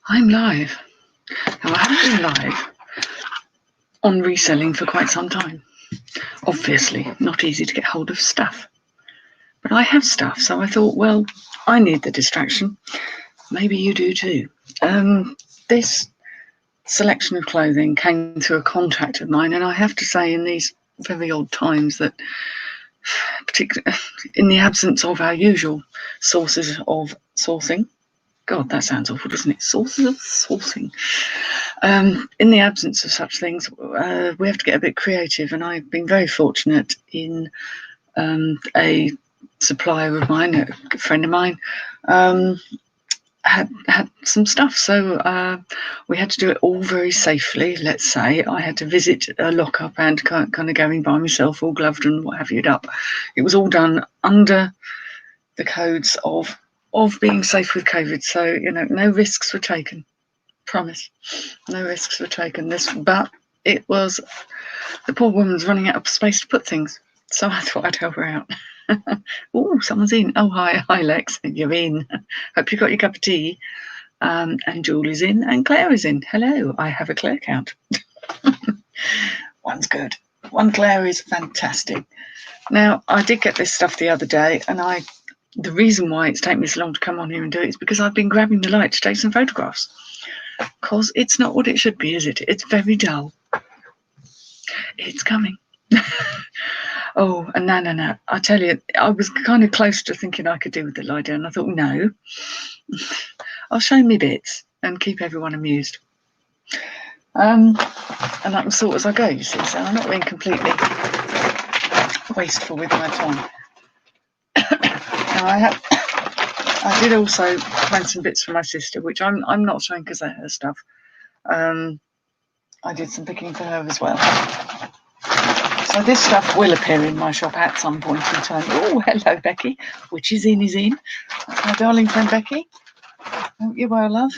I'm live. Now, I haven't been live on reselling for quite some time. Obviously, not easy to get hold of stuff. But I have stuff, so I thought, well, I need the distraction. Maybe you do too. This selection of clothing came through a contact of mine, and I have to say, in these very odd times, that particularly in the absence of our usual sources of sourcing, God, that sounds awful, doesn't it? Sources of sourcing. In the absence of such things, we have to get a bit creative, and I've been very fortunate in a supplier of mine, a good friend of mine, had some stuff. So we had to do it all very safely, let's say. I had to visit a lockup and kind of go in by myself, all gloved and what have you up. It was all done under the codes of being safe with COVID. So, no risks were taken. Promise. No risks were taken. But it was, the poor woman's running out of space to put things. So I thought I'd help her out. Oh, someone's in. Oh, hi, Lex. You're in. Hope you got your cup of tea. And Julie's in, and Claire is in. Hello. I have a Claire count. One's good. One Claire is fantastic. Now, I did get this stuff the other day, and the reason why it's taken me so long to come on here and do it is because I've been grabbing the light to take some photographs. Because it's not what it should be, is it? It's very dull. It's coming. Oh, and no. I tell you, I was kind of close to thinking I could do with the lie down. I thought, no, I'll show me bits and keep everyone amused. And I can sort as I go, you see, so I'm not being completely wasteful with my time. Now, I did also plan some bits for my sister, which I'm not showing because they're her stuff. I did some picking for her as well. So this stuff will appear in my shop at some point in time. Oh, hello, Becky. Which is in. That's my darling friend Becky. Hope you're well, love.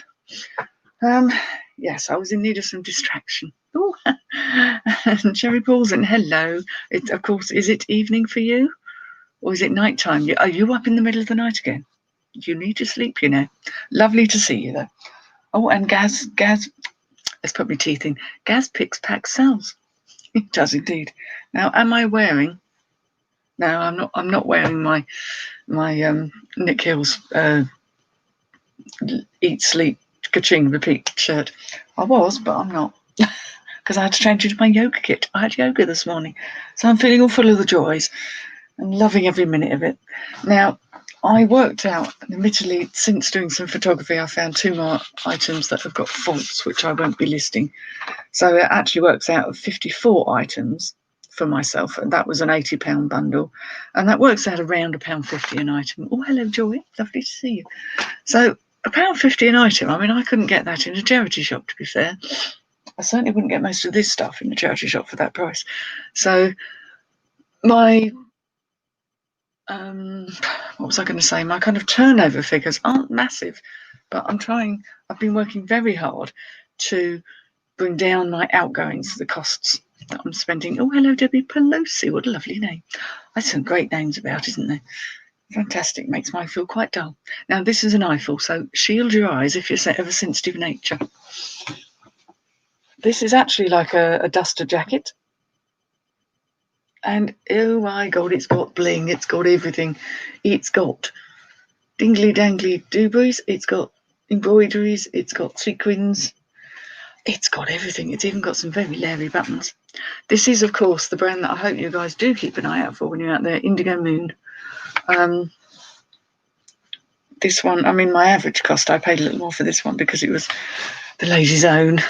Yes, I was in need of some distraction. Oh, and Cherry Paul's in. Hello. Of course, is it evening for you? Or is it night time? Are you up in the middle of the night again? You need to sleep, Lovely to see you, though. Oh, and Gaz, let's put my teeth in. Gaz picks, packs, sells. It does indeed. Now, am I wearing? No, I'm not wearing my Nick Hill's eat, sleep, ka-ching, repeat shirt. I was, but I'm not, because I had to change into my yoga kit. I had yoga this morning, so I'm feeling all full of the joys and loving every minute of it. Now, I worked out, admittedly, since doing some photography, I found 2 more items that have got faults, which I won't be listing. So it actually works out of 54 items for myself, and that was an £80 bundle, and that works out around £1.50 an item. Oh, hello, Joy. Lovely to see you. So £1.50 an item. I mean, I couldn't get that in a charity shop, to be fair. I certainly wouldn't get most of this stuff in a charity shop for that price. So my what was I going to say? My kind of turnover figures aren't massive, but I've been working very hard to bring down my outgoings, the costs that I'm spending. Oh, hello, Debbie Pelosi. What a lovely name. That's some great names about, isn't there? Fantastic. Makes mine feel quite dull. Now, this is an eyeful, so shield your eyes if you're of a sensitive nature. This is actually like a duster jacket. And, oh my God, it's got bling. It's got everything. It's got dingly-dangly doobies. It's got embroideries. It's got sequins. It's got everything. It's even got some very leery buttons. This is, of course, the brand that I hope you guys do keep an eye out for when you're out there, Indigo Moon. This one, I mean, my average cost, I paid a little more for this one because it was the Lady's Own.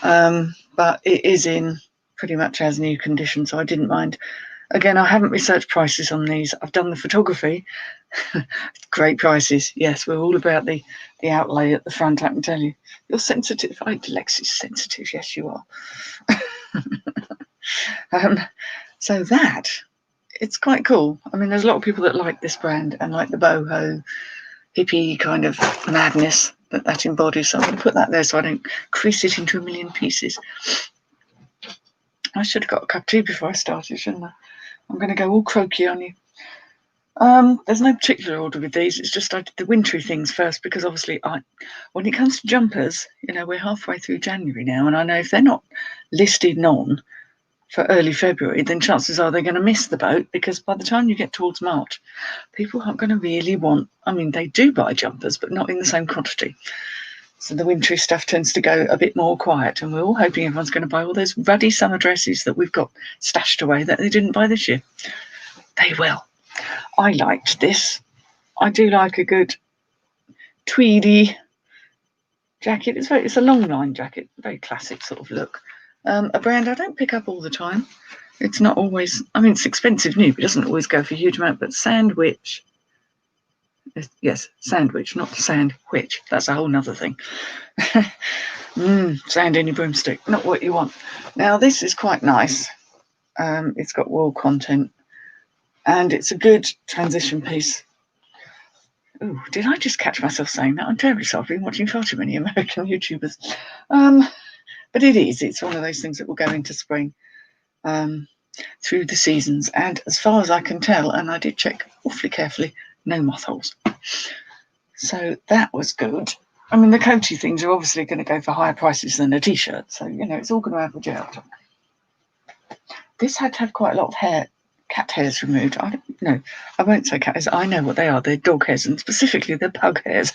But it is in pretty much as new condition, so I didn't mind. Again, I haven't researched prices on these. I've done the photography. Great prices. Yes, we're all about the outlay at the front, I can tell you. You're sensitive. Lex is sensitive. Yes, you are. So it's quite cool. I mean, there's a lot of people that like this brand and like the boho hippie kind of madness that embodies. So I'm going to put that there so I don't crease it into a million pieces. I should have got a cup of tea before I started, shouldn't I? I'm going to go all croaky on you. There's no particular order with these. It's just I did the wintry things first because obviously when it comes to jumpers, we're halfway through January now, and I know if they're not listed on for early February, then chances are they're going to miss the boat, because by the time you get towards March, people aren't going to really want, they do buy jumpers, but not in the same quantity. So the wintry stuff tends to go a bit more quiet, and we're all hoping everyone's going to buy all those ruddy summer dresses that we've got stashed away that they didn't buy this year. They will. I liked this. I do like a good tweedy jacket. It's a long line jacket, very classic sort of look. A brand I don't pick up all the time. It's not always, it's expensive new, but it doesn't always go for a huge amount. But Sandwich, yes, Sandwich, not Sandwich. That's a whole nother thing. Sand in your broomstick, not what you want. Now this is quite nice. It's got wool content, and it's a good transition piece. Oh, did I just catch myself saying that? I'm terribly sorry. I've been watching far too many American YouTubers. But it's one of those things that will go into spring through the seasons. And as far as I can tell, and I did check awfully carefully, no moth holes. So that was good. The coachy things are obviously going to go for higher prices than a T-shirt. So, it's all going to average out. This had to have quite a lot of cat hairs removed. I don't know. I won't say cat hairs. I know what they are. They're dog hairs, and specifically they're pug hairs.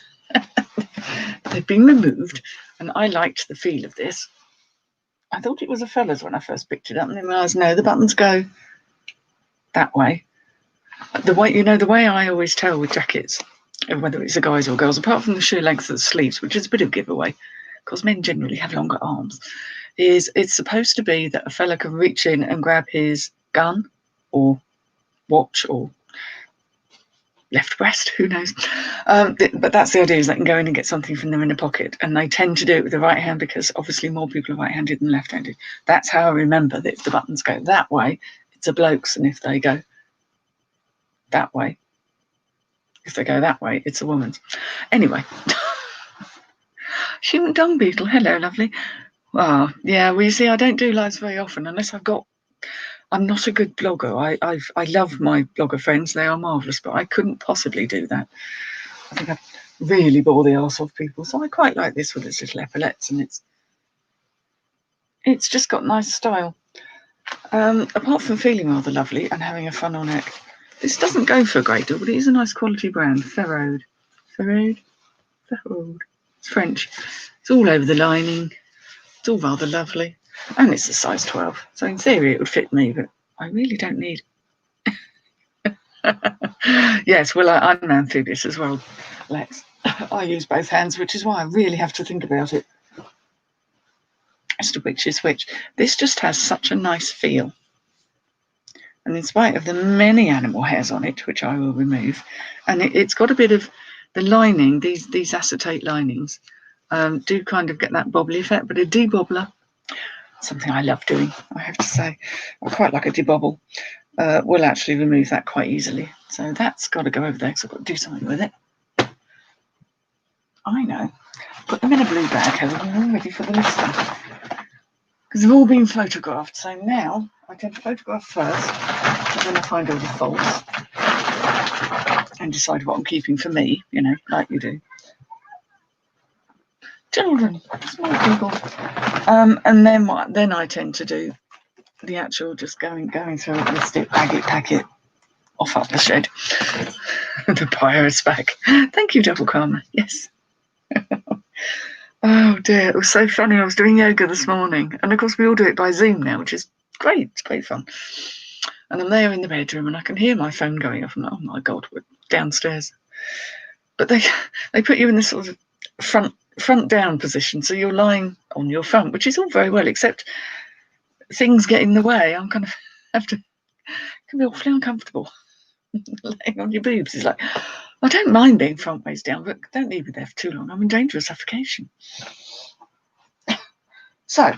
They've been removed, and I liked the feel of this. I thought it was a fella's when I first picked it up, and then realised, no, the buttons go that way. The way I always tell with jackets, whether it's a guys or girls, apart from the sheer length of the sleeves, which is a bit of a giveaway, because men generally have longer arms, is it's supposed to be that a fella can reach in and grab his gun or watch or left breast, who knows, but that's the idea, is they can go in and get something from them in a pocket, and they tend to do it with the right hand because obviously more people are right-handed than left-handed. That's how I remember that if the buttons go that way, it's a bloke's, and if they go that way, it's a woman's. Anyway. Human dung beetle, hello lovely. Well, yeah, well, you see, I don't do lives very often unless I'm not a good blogger. I love my blogger friends. They are marvellous, but I couldn't possibly do that. I think I really bore the arse off people. So I quite like this with its little epaulettes, and it's just got nice style. Apart from feeling rather lovely and having a funnel neck, this doesn't go for a great deal, but it is a nice quality brand. Ferrode. It's French. It's all over the lining. It's all rather lovely. And it's a size 12. So in theory it would fit me, but I really don't need it. Yes, well, I'm an amphibious as well, Lex. I use both hands, which is why I really have to think about it as to which is which. This just has such a nice feel. And in spite of the many animal hairs on it, which I will remove, and it's got a bit of the lining, these acetate linings, do kind of get that bobbly effect, but a debobbler, something I love doing, I have to say. I quite like a debobble. Will actually remove that quite easily. So that's got to go over there because I've got to do something with it. I know. Put them in a blue bag, Helen, ready for the listing. Because they've all been photographed. So now I tend to photograph first, and then I find all the faults and decide what I'm keeping for me, like you do. Children, small people. And then I tend to do the actual just going through it, list it, pack it, off up the shed. The pyre is back. Thank you, Double Karma. Yes. Oh dear, it was so funny. I was doing yoga this morning, and of course we all do it by Zoom now, which is great. It's great fun. And I'm there in the bedroom, and I can hear my phone going off. I'm like, oh my God, we're downstairs. But they put you in this sort of front down position, so you're lying on your front, which is all very well, except things get in the way. I'm kind of it can be awfully uncomfortable. Laying on your boobs is like, I don't mind being front ways down, but don't leave me there for too long. I'm in danger of suffocation. So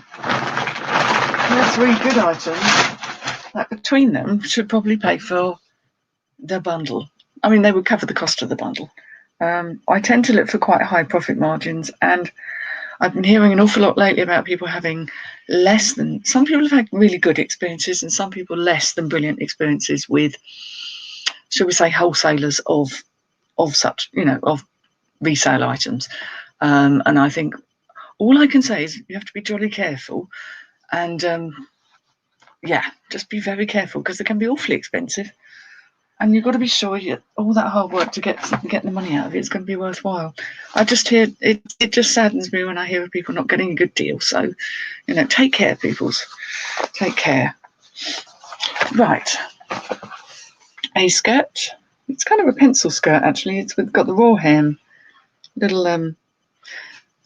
there's 3 good items that between them should probably pay for the bundle. They would cover the cost of the bundle. I tend to look for quite high profit margins, and I've been hearing an awful lot lately about people having some people have had really good experiences, and some people less than brilliant experiences with shall we say, wholesalers of such, of resale items. And I think all I can say is you have to be jolly careful, and just be very careful, because they can be awfully expensive, and you've got to be sure all that hard work to get the money out of it is going to be worthwhile. I just hear it just saddens me when I hear of people not getting a good deal. So, take care, peoples. Take care. Right. A skirt. It's kind of a pencil skirt, actually. It's got the raw hem, little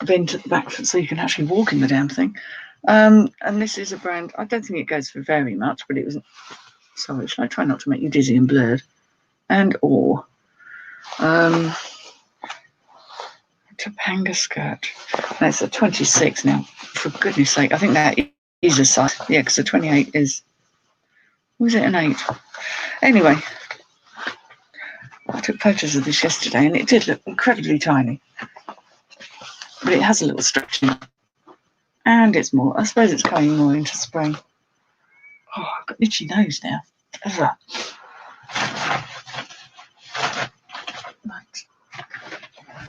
vent at the back so you can actually walk in the damn thing. And this is a brand, I don't think it goes for very much, but it was, sorry, should I try not to make you dizzy and blurred? Topanga skirt. No, it's a 26 now, for goodness sake. I think that is a size. Yeah, because a 28 is, was it an 8? Anyway, I took photos of this yesterday, and it did look incredibly tiny. But it has a little stretch in it. And it's more, I suppose it's coming more into spring. Oh, I've got itchy nose now. Right.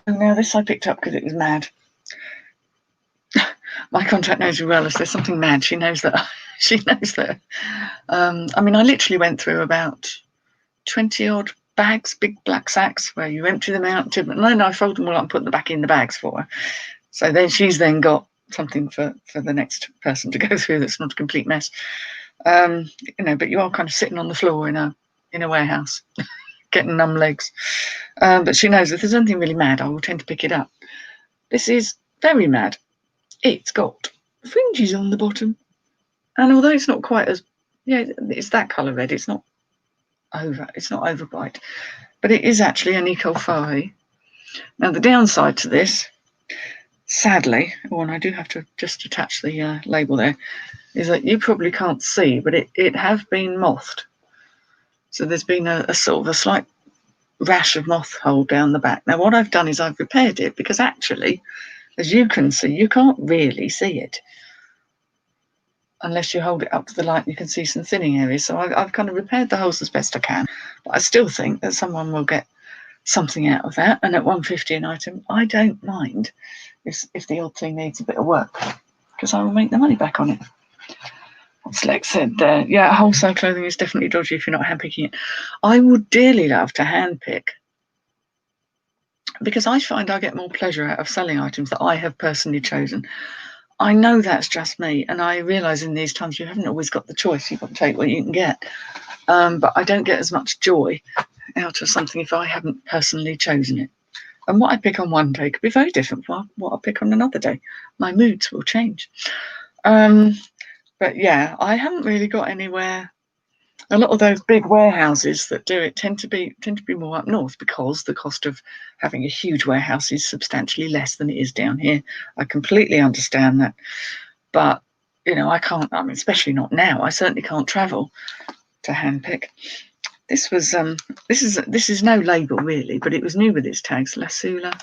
Now this I picked up because it was mad. My contact knows me well. If there's something mad, she knows that. She knows that. I mean, I literally went through about 20 odd bags, big black sacks, where you empty them out, and then I fold them all up and put them back in the bags for her. So then she's then got something for the next person to go through that's not a complete mess. But you are kind of sitting on the floor in a warehouse, getting numb legs. But she knows if there's anything really mad, I will tend to pick it up. This is very mad. It's got fringes on the bottom, and although it's not quite as, it's that colour red. It's not over bright, but it is actually an Eco Fari. Now the downside to this, sadly, and I do have to just attach the label there, is that you probably can't see, but it has been mothed. So there's been a sort of a slight rash of moth hole down the back. Now what I've done is I've repaired it, because actually, as you can see, you can't really see it unless you hold it up to the light. You can see some thinning areas. So I've kind of repaired the holes as best I can, but I still think that someone will get something out of that. And at £1.50 an item, I don't mind if the odd thing needs a bit of work, because I will make the money back on it. What's Lex said there? Yeah, wholesale clothing is definitely dodgy if you're not handpicking it. I would dearly love to handpick, because I find I get more pleasure out of selling items that I have personally chosen. I know that's just me, and I realise in these times you haven't always got the choice. You've got to take what you can get. But I don't get as much joy out of something if I haven't personally chosen it. And what I pick on one day could be very different from what I pick on another day. My moods will change. But yeah, I haven't really got anywhere. A lot of those big warehouses that do it tend to be more up north, because the cost of having a huge warehouse is substantially less than it is down here. I completely understand that, but I can't. I mean, especially not now. I certainly can't travel to handpick. This was this is no label really, but it was new with its tags. Lasula.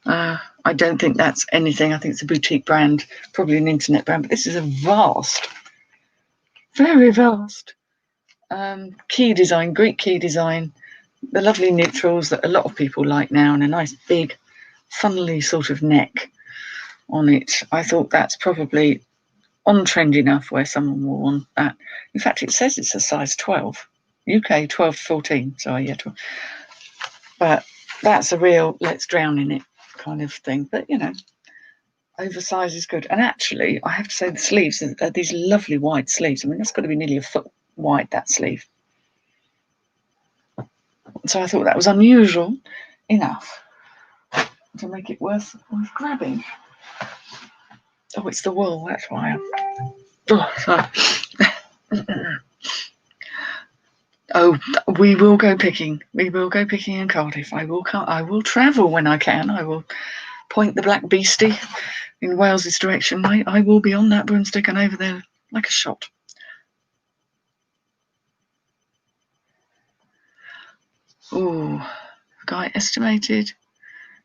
I don't think that's anything. I think it's a boutique brand, probably an internet brand. But this is a vast, very vast. Key design, Greek key design, the lovely neutrals that a lot of people like now, and a nice big funnily sort of neck on it. I thought that's probably on trend enough where someone will want that. In fact, it says it's a size 12, UK 12 to 14, so yeah, 12. But that's a real let's drown in it kind of thing. But oversize is good. And actually, I have to say the sleeves are these lovely wide sleeves. I mean, that's got to be nearly a foot wide, that sleeve. So I thought that was unusual enough to make it worth grabbing. Oh, it's the wool, that's why. Oh, we will go picking. We will go picking in Cardiff. I will travel when I can. I will point the black beastie in Wales's direction. I will be on that broomstick and over there like a shot. Oh, guy estimated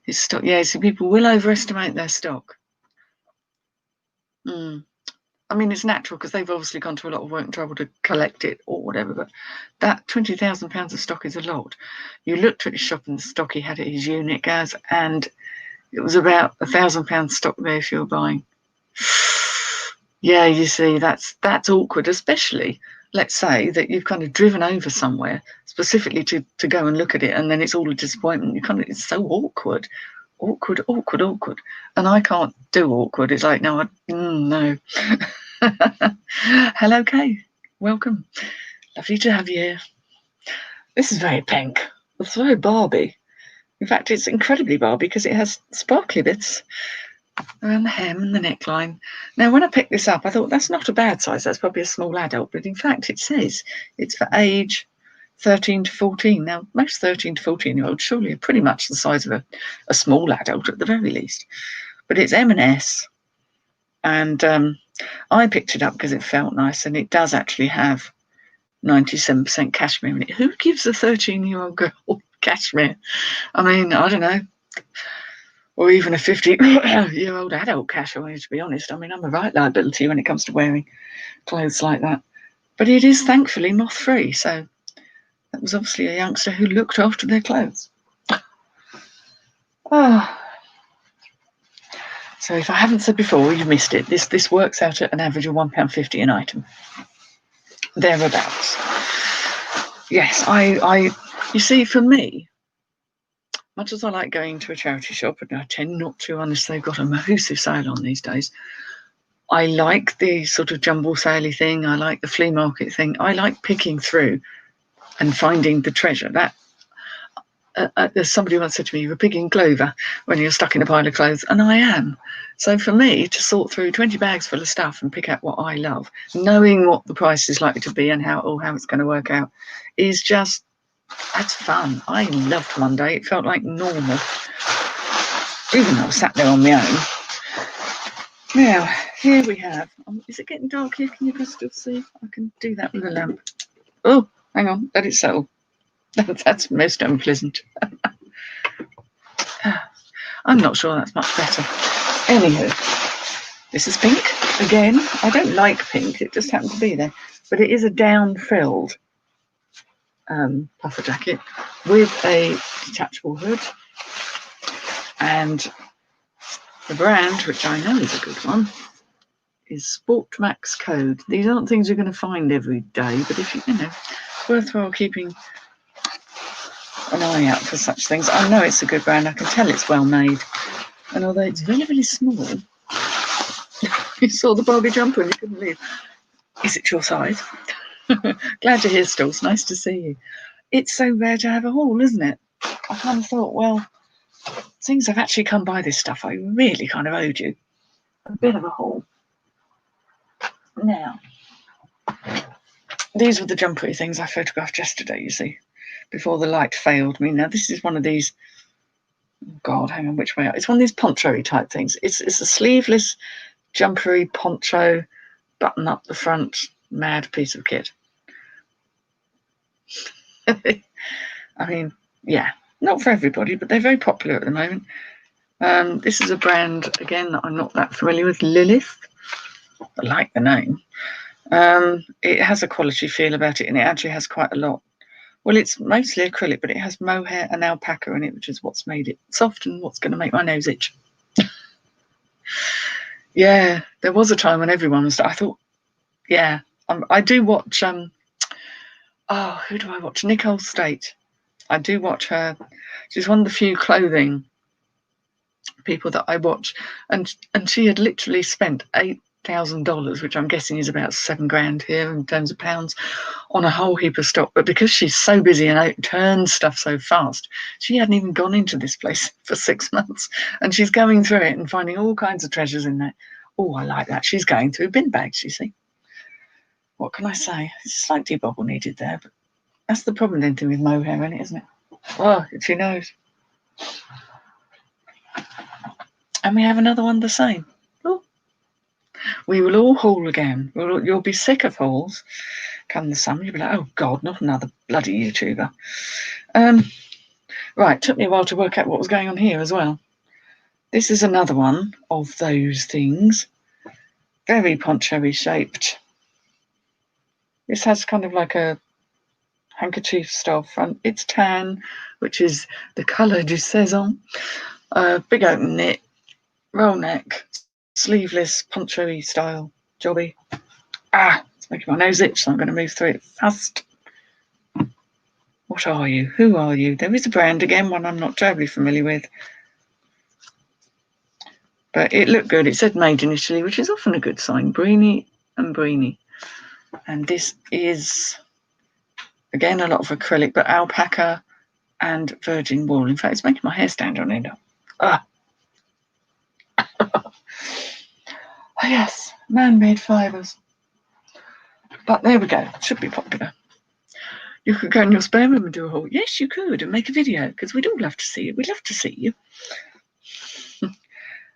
his stock. Yeah, so people will overestimate their stock. I mean, it's natural because they've obviously gone to a lot of work and trouble to collect it or whatever, but that £20,000 of stock is a lot. You looked at his shop and the stock he had at his unit, Gaz, and it was about £1,000 stock there if you were buying. Yeah, you see, that's awkward, especially, let's say, that you've kind of driven over somewhere specifically to go and look at it, and then it's all a disappointment. It's so awkward. And I can't do awkward. It's like, no. Hello, Kay. Welcome. Lovely to have you here. This is very pink. It's very Barbie. In fact, it's incredibly Barbie because it has sparkly bits around the hem and the neckline. Now, when I picked this up, I thought that's not a bad size. That's probably a small adult. But in fact, it says it's for age 13 to 14. Now, most 13 to 14-year-olds surely are pretty much the size of a small adult at the very least. But it's M&S. And I picked it up because it felt nice. And it does actually have 97% cashmere in it. Who gives a 13-year-old girl cashmere? I mean, I don't know. Or even a 50-year-old adult cashmere, to be honest. I mean, I'm a right liability when it comes to wearing clothes like that. But it is thankfully moth-free. So that was obviously a youngster who looked after their clothes. Oh. So if I haven't said before, you've missed it. This works out at an average of £1.50 an item. Thereabouts. Yes, you see, for me, much as I like going to a charity shop, and I tend not to unless they've got a massive sale on these days, I like the sort of jumble saley thing. I like the flea market thing. I like picking through and finding the treasure. That there's somebody once said to me, you were picking clover when you're stuck in a pile of clothes, and I am. So for me to sort through 20 bags full of stuff and pick out what I love, knowing what the price is likely to be and how it's going to work out, is just, that's fun. I loved Monday. It felt like normal, even though I was sat there on my own. Now, here we have, is it getting dark here? Can you still see? I can do that with a lamp. Oh, hang on, let it settle. That's most unpleasant. I'm not sure that's much better. Anywho, this is pink. Again, I don't like pink. It just happened to be there. But it is a down-filled puffer jacket with a detachable hood. And the brand, which I know is a good one, is Sport Max Code. These aren't things you're going to find every day, but if you know, it's worthwhile keeping an eye out for such things. I know it's a good brand. I can tell it's well made. And although it's very, very small, you saw the Barbie jumper and you couldn't believe. Is it your size? Glad you're here, Stalls. Nice to see you. It's so rare to have a haul, isn't it? I kind of thought, well, since I've actually come by this stuff, I really kind of owed you a bit of a haul. Now, these were the jumpery things I photographed yesterday, you see, before the light failed me. Now, this is one of these, oh God, hang on, which way? It's one of these poncho-y type things. It's a sleeveless, jumpery poncho, button up the front, mad piece of kit. I mean, yeah, not for everybody, but they're very popular at the moment. This is a brand, again, that I'm not that familiar with, Lilith. I like the name. It has a quality feel about it, and it actually has quite a lot. Well, it's mostly acrylic, but it has mohair and alpaca in it, which is what's made it soft and what's going to make my nose itch. Yeah, there was a time when everyone was, I thought, yeah, I do watch, who do I watch? Nicole State. I do watch her. She's one of the few clothing people that I watch, and she had literally spent $8,000, which I'm guessing is about $7,000 here in terms of pounds, on a whole heap of stock. But because she's so busy and turns stuff so fast, she hadn't even gone into this place for 6 months, and she's going through it and finding all kinds of treasures in there. Oh, I like that. She's going through bin bags, you see. What can I say? It's slightly bobble needed there, but that's the problem then with mohair in it, isn't it? Oh, she knows. And we have another one the same. Oh, we will all haul again. You'll be sick of hauls come the summer. You'll be like, oh God, not another bloody YouTuber. Right, took me a while to work out what was going on here as well. This is another one of those things very poncho-y shaped. This has kind of like a handkerchief style front. It's tan, which is the colour du saison. Big open knit, roll neck, sleeveless, poncho-y style jobby. It's making my nose itch, so I'm going to move through it fast. What are you? Who are you? There is a brand again, one I'm not terribly familiar with. But it looked good. It said made in Italy, which is often a good sign. Brini and Brini. And this is, again, a lot of acrylic, but alpaca and virgin wool. In fact, it's making my hair stand on end up. Oh, yes, man-made fibres. But there we go. It should be popular. You could go in your spare room and do a haul. Yes, you could, and make a video, because we'd all love to see you. We'd love to see you.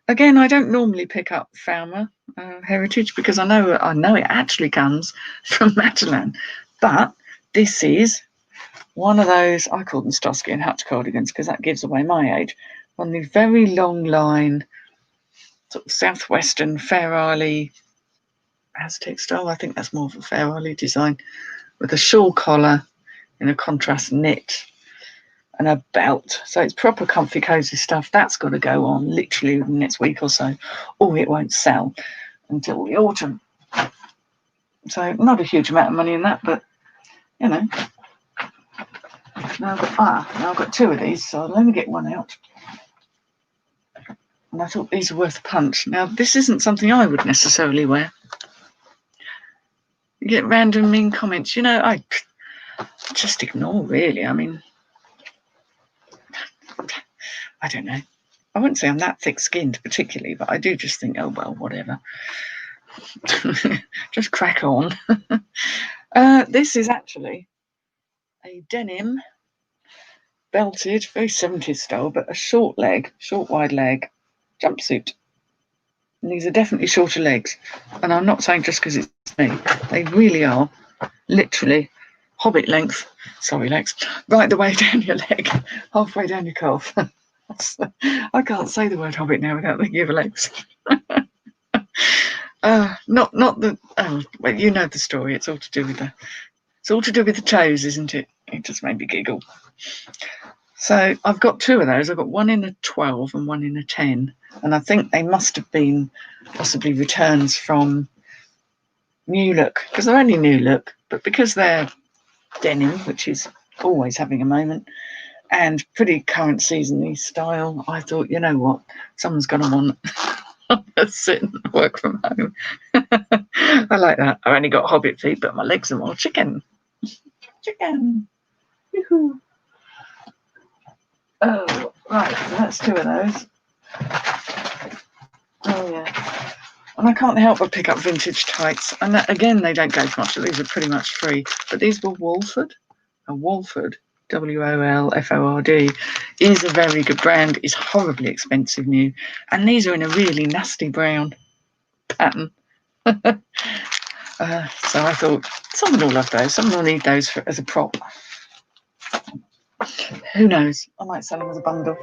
Again, I don't normally pick up Falmer heritage because I know it actually comes from Matalan. But this is one of those, I call them Stosky and Hutch cardigans because that gives away my age. On the very long line, sort of southwestern Fair Isle Aztec style. I think that's more of a Fair Isle design, with a shawl collar in a contrast knit and a belt. So it's proper comfy, cozy stuff. That's got to go on literally within the next week or so, or it won't sell until the autumn. So not a huge amount of money in that, but you know. Now I've got two of these, so let me get one out. And I thought these are worth a punch. Now this isn't something I would necessarily wear. You get random mean comments. You know, I just ignore, really. I mean, I don't know. I wouldn't say I'm that thick-skinned particularly, but I do just think, oh, well, whatever. Just crack on. This is actually a denim belted, very 70s style, but a short wide leg jumpsuit. And these are definitely shorter legs. And I'm not saying just because it's me. They really are literally hobbit length. Sorry, legs. Right the way down your leg, halfway down your calf. I can't say the word hobbit now without thinking of legs. Not the. Oh, well, you know the story. It's all to do with the toes, isn't it? It just made me giggle. So I've got two of those. I've got one in a 12 and one in a 10, and I think they must have been possibly returns from New Look, because they're only New Look, but because they're denim, which is always having a moment, and pretty current seasony style, I thought, you know what, someone's going to want to sit and work from home. I like that. I only got hobbit feet, but my legs are more chicken. Yoo-hoo. Oh, right, so that's two of those. Oh, yeah. And I can't help but pick up vintage tights. And that, again, they don't go for much. These are pretty much free. But these were Wolford. A Wolford, Wolford, is a very good brand. Is horribly expensive new. And these are in a really nasty brown pattern. So I thought, someone will love those. Someone will need those as a prop. Who knows? I might sell them as a bundle.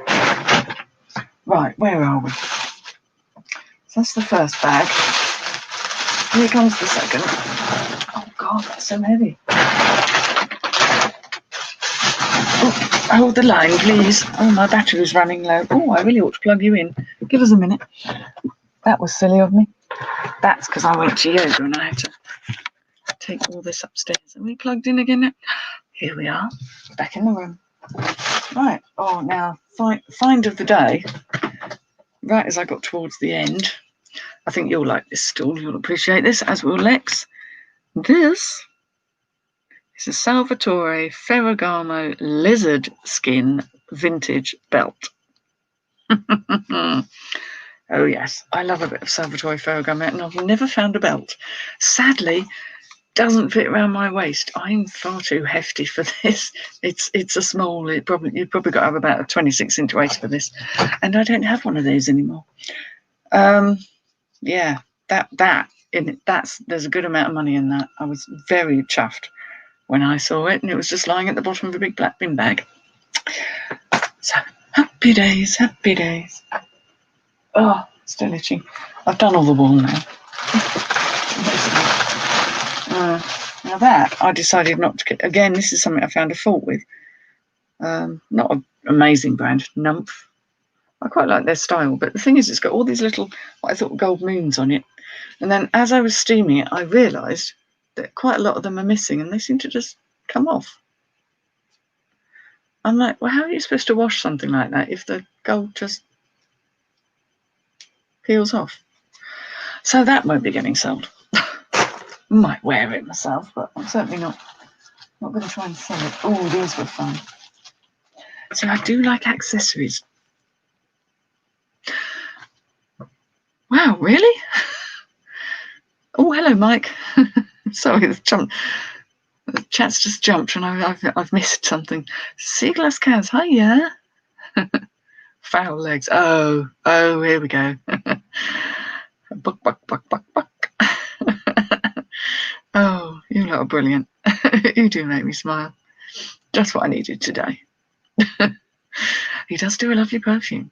Right, where are we? So that's the first bag. Here comes the second. Oh God, that's so heavy. Oh, hold the line, please. Oh, my battery's running low. Oh, I really ought to plug you in. Give us a minute. That was silly of me. That's because I went to yoga and I had to take all this upstairs. Are we plugged in again now? Here we are, back in the room. Right. Oh, now, find of the day. Right as I got towards the end, I think you'll like this stool. You'll appreciate this, as will Lex. This is a Salvatore Ferragamo lizard skin vintage belt. Oh, yes. I love a bit of Salvatore Ferragamo, and I've never found a belt. Sadly, doesn't fit around my waist. I'm far too hefty for this. It's a small. You've probably got to have about a 26-inch waist for this, and I don't have one of these anymore. Yeah, there's a good amount of money in that. I was very chuffed when I saw it, and it was just lying at the bottom of a big black bin bag. So happy days, happy days. Oh, still itchy. I've done all the wool now. Now that I decided not to get. Again, this is something I found a fault with. Not an amazing brand, Numph. I quite like their style, but the thing is, it's got all these little, what I thought were gold moons on it. And then as I was steaming it, I realised that quite a lot of them are missing, and they seem to just come off. I'm like, well, how are you supposed to wash something like that if the gold just peels off? So that won't be getting sold. Might wear it myself, but I'm certainly not going to try and sell it. Oh, these were fun. See, I do like accessories. Wow, really? Oh, hello, Mike. Sorry, the chat's just jumped and I've missed something. Sea glass cans, hiya. Foul legs. Oh, here we go. Buck, buck, buck, buck, buck. Oh, you lot are brilliant. You do make me smile. Just what I needed today. He does do a lovely perfume.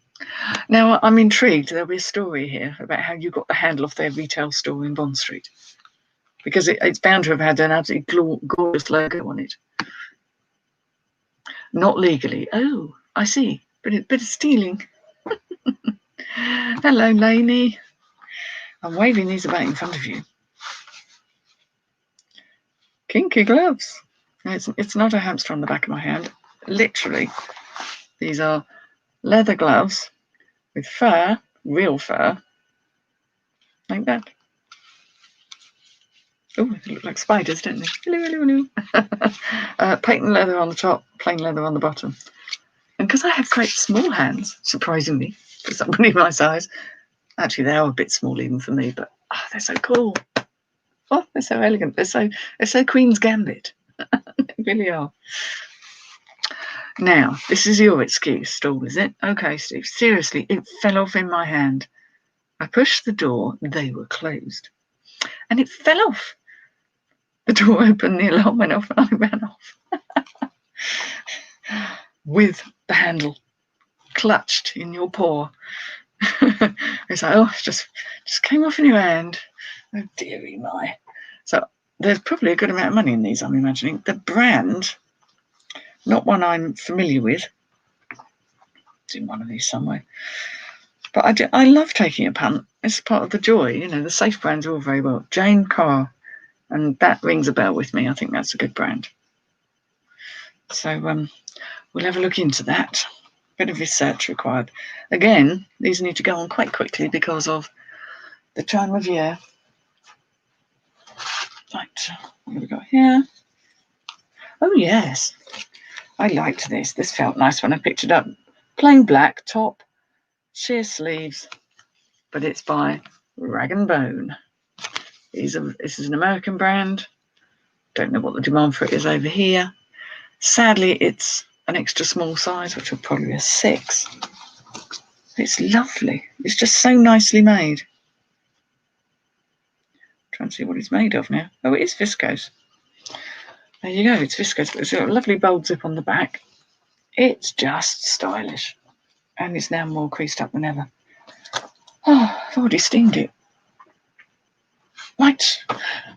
Now, I'm intrigued. There'll be a story here about how you got the handle off their retail store in Bond Street. Because it's bound to have had an absolutely gorgeous logo on it. Not legally. Oh, I see. But a bit of stealing. Hello, Lainey. I'm waving these about in front of you. Kinky gloves. It's not a hamster on the back of my hand. Literally, these are leather gloves with fur, real fur, like that. Oh, they look like spiders, don't they? Hello, hello, hello. Patent leather on the top, plain leather on the bottom. And because I have quite small hands, surprisingly, for somebody my size, actually they are a bit small even for me, but they're so cool. Oh, they're so elegant. They're so Queen's Gambit. They really are. Now, this is your excuse, Stall, is it? Okay, Steve. Seriously, it fell off in my hand. I pushed the door, they were closed. And it fell off. The door opened, the alarm went off, and I ran off. With the handle clutched in your paw. It's like, oh, it just came off in your hand. Oh, dearie my. So there's probably a good amount of money in these, I'm imagining. The brand, not one I'm familiar with. It's in one of these somewhere. But I love taking a punt. It's part of the joy. You know, the safe brands are all very well. Jane Carr, and that rings a bell with me. I think that's a good brand. So we'll have a look into that. Bit of research required. Again, these need to go on quite quickly because of the time of year. Right, what have we got here? Oh, yes. I liked this. This felt nice when I picked it up. Plain black top, sheer sleeves, but it's by Rag & Bone. This is an American brand. Don't know what the demand for it is over here. Sadly, it's an extra small size, which will probably be a 6. It's lovely. It's just so nicely made. Trying to see what it's made of now. Oh, it is viscose. There you go. It's viscose. It's got a lovely bold zip on the back. It's just stylish. And it's now more creased up than ever. Oh, I've already steamed it. Right,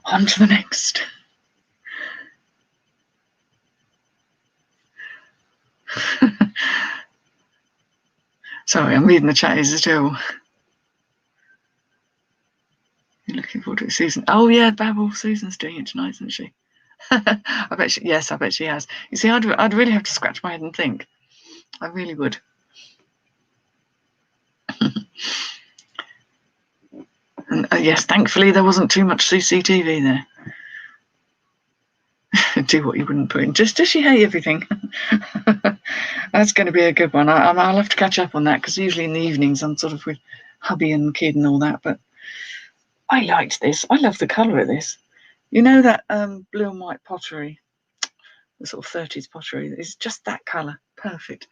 on to the next. Sorry, I'm reading the chat as still. You're looking forward to it, Susan. Oh yeah, Babel. Susan's doing it tonight, isn't she? I bet she has. You see, I'd really have to scratch my head and think. I really would. And, yes, thankfully there wasn't too much CCTV there. Do what you wouldn't put in. Does she hate everything? That's going to be a good one. I'll have to catch up on that because usually in the evenings I'm sort of with hubby and kid and all that. But I liked this. I love the colour of this. You know that blue and white pottery, the sort of 30s pottery. It's just that colour. Perfect.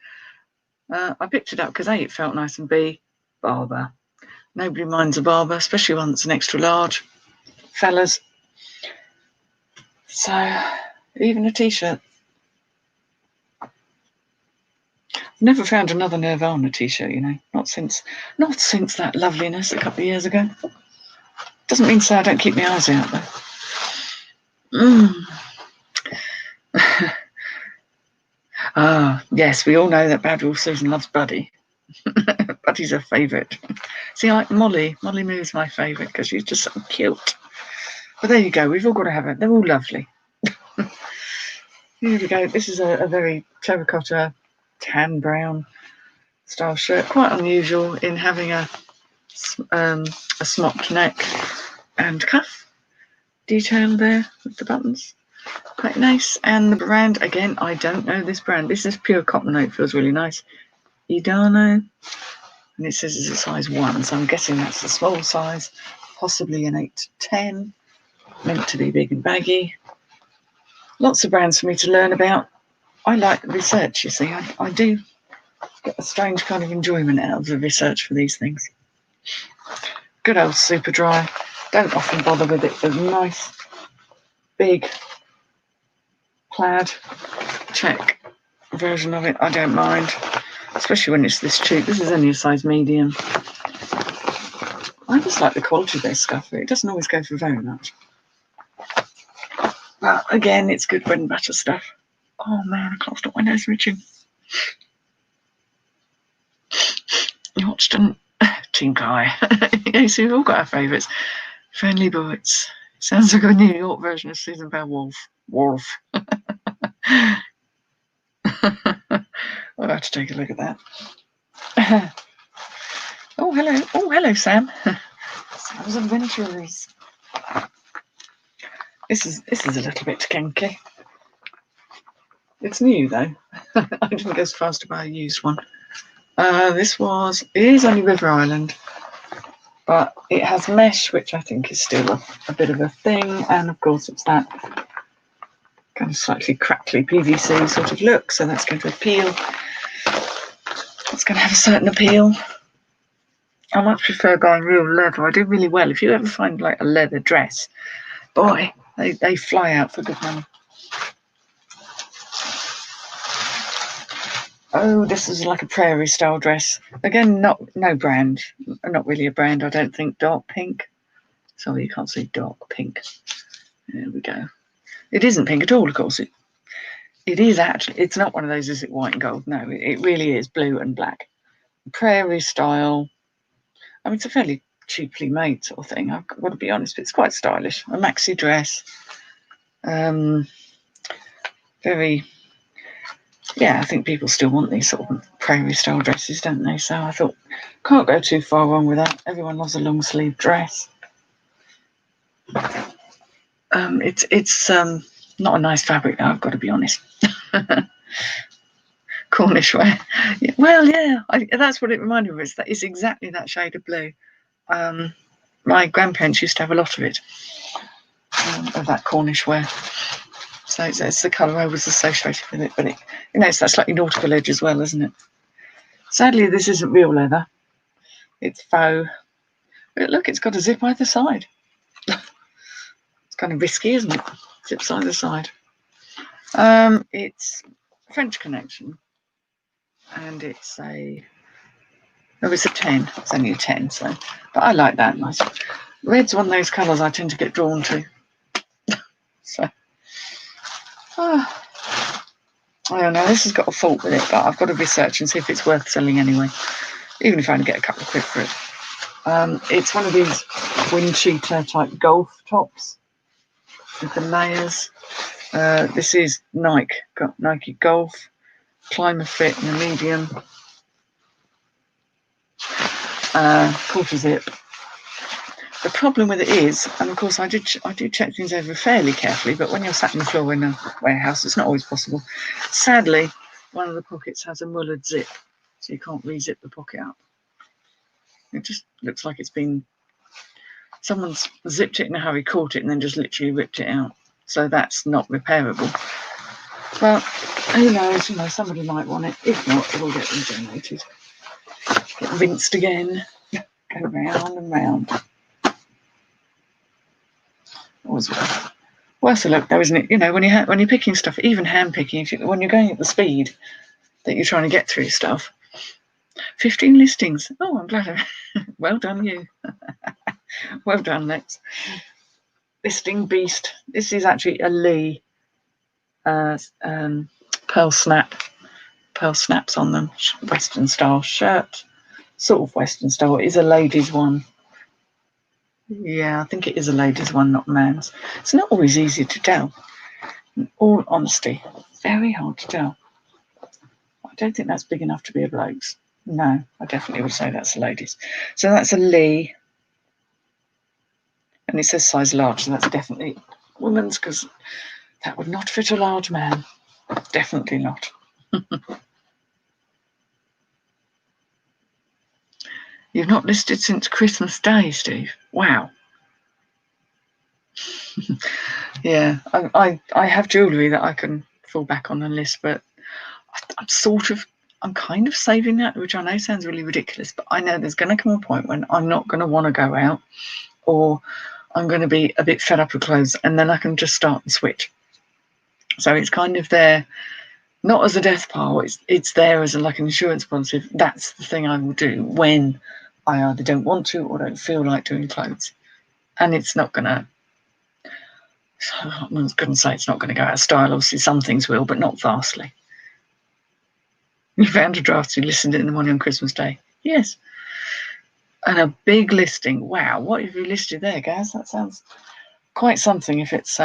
I picked it up because A, it felt nice, and B, Barber. Nobody minds a Barber, especially one that's an extra large. Fellas. So, even a t-shirt. I've never found another Nirvana t-shirt, you know. Not since that loveliness a couple of years ago. Doesn't mean to say I don't keep my eyes out though. Yes, we all know that Bad Wolf Susan loves Buddy. Buddy's her favourite. See, like Molly Moo's my favourite because she's just so cute. But there you go, we've all got to have it. They're all lovely. Here we go. This is a very terracotta, tan brown style shirt. Quite unusual in having a smocked neck and cuff detail there with the buttons. Quite nice. And the brand, again, I don't know this brand. This is pure cotton. It feels really nice. Idano. And it says it's a size 1, so I'm guessing that's the small size, possibly an 8 to 10. Meant to be big and baggy. Lots of brands for me to learn about. I like research, you see. I do get a strange kind of enjoyment out of the research for these things. Good old Superdry. Don't often bother with it, but nice, big, plaid check version of it. I don't mind, especially when it's this cheap. This is only a size medium. I just like the quality of their stuff. It doesn't always go for very much. But again, it's good bread and butter stuff. Oh man, I can't stop my nose itching. You watched Team Kai. Yeah, so we've all got our favourites. Friendly Bullets. Sounds like a New York version of Susan Bell Wolf. I'll have to take a look at that. Oh, hello. Oh, hello, Sam. Sam's Adventures. This is a little bit kinky. It's new though. I didn't go as fast to buy a used one. It is only River Island, but it has mesh, which I think is still a bit of a thing, and of course it's that kind of slightly crackly PVC sort of look, so that's going to appeal. It's going to have a certain appeal. I much prefer buying real leather. I do really well. If you ever find like a leather dress, boy, they fly out for good money. Oh, this is like a prairie style dress. Again, no brand. Not really a brand, I don't think. Dark pink. Sorry, you can't see dark pink. There we go. It isn't pink at all, of course. It is actually, it's not one of those, is it white and gold? No, it really is blue and black. Prairie style. I mean, it's a fairly cheaply made sort of thing. I've got to be honest, but it's quite stylish. A maxi dress. Very... Yeah, I think people still want these sort of prairie style dresses, don't they? So I thought, can't go too far wrong with that. Everyone loves a long sleeve dress. It's not a nice fabric though, I've got to be honest. Cornish wear. Yeah, well, yeah, that's what it reminded me of. It's exactly that shade of blue. My grandparents used to have a lot of it, of that Cornish wear. So it's the colour I was associated with it, but it's that slightly nautical edge as well, isn't it? Sadly, this isn't real leather. It's faux. But look, it's got a zip either side. It's kind of risky, isn't it? Zips either side. It's French Connection, and it's a 10. It's only a 10, so. But I like that nice. Red's one of those colours I tend to get drawn to. So. I don't know, this has got a fault with it, but I've got to research and see if it's worth selling anyway, even if I only get a couple of quid for it. It's one of these wind cheater type golf tops with the layers. This is Nike Golf, Climber Fit in a medium, quarter zip. The problem with it is, and of course I do check things over fairly carefully, but when you're sat on the floor in a warehouse, it's not always possible. Sadly, one of the pockets has a mullered zip, so you can't re-zip the pocket up. It just looks like it's been, someone's zipped it in a hurry, caught it, and then just literally ripped it out. So that's not repairable. But who knows, somebody might want it. If not, it'll get regenerated. Get rinsed again. Go round and round. Always worth a look though, isn't it? When you're picking stuff, even hand picking, when you're going at the speed that you're trying to get through stuff. 15 listings. Oh, I'm glad. Well done, you. Well done, Lex. Listing Beast. This is actually a Lee pearl snaps on them. Western style shirt. Sort of Western style. It is a ladies' one. Yeah, I think it is a ladies' one, not man's. It's not always easy to tell. In all honesty, very hard to tell. I don't think that's big enough to be a bloke's. No, I definitely would say that's a ladies'. So that's a Lee. And it says size large, so that's definitely women's, because that would not fit a large man. Definitely not. You've not listed since Christmas Day, Steve. Wow. Yeah, I have jewellery that I can fall back on and list, but I'm kind of saving that, which I know sounds really ridiculous, but I know there's going to come a point when I'm not going to want to go out, or I'm going to be a bit fed up with clothes, and then I can just start and switch. So it's kind of there, not as a death pile, it's there as like an insurance policy. That's the thing I will do when I either don't want to or don't feel like doing clothes. And it's not going to, I was going to say it's not going to go out of style. Obviously some things will, but not vastly. You found a draft, you listened in the morning on Christmas Day. Yes. And a big listing. Wow, what have you listed there, Gaz? That sounds quite something if it's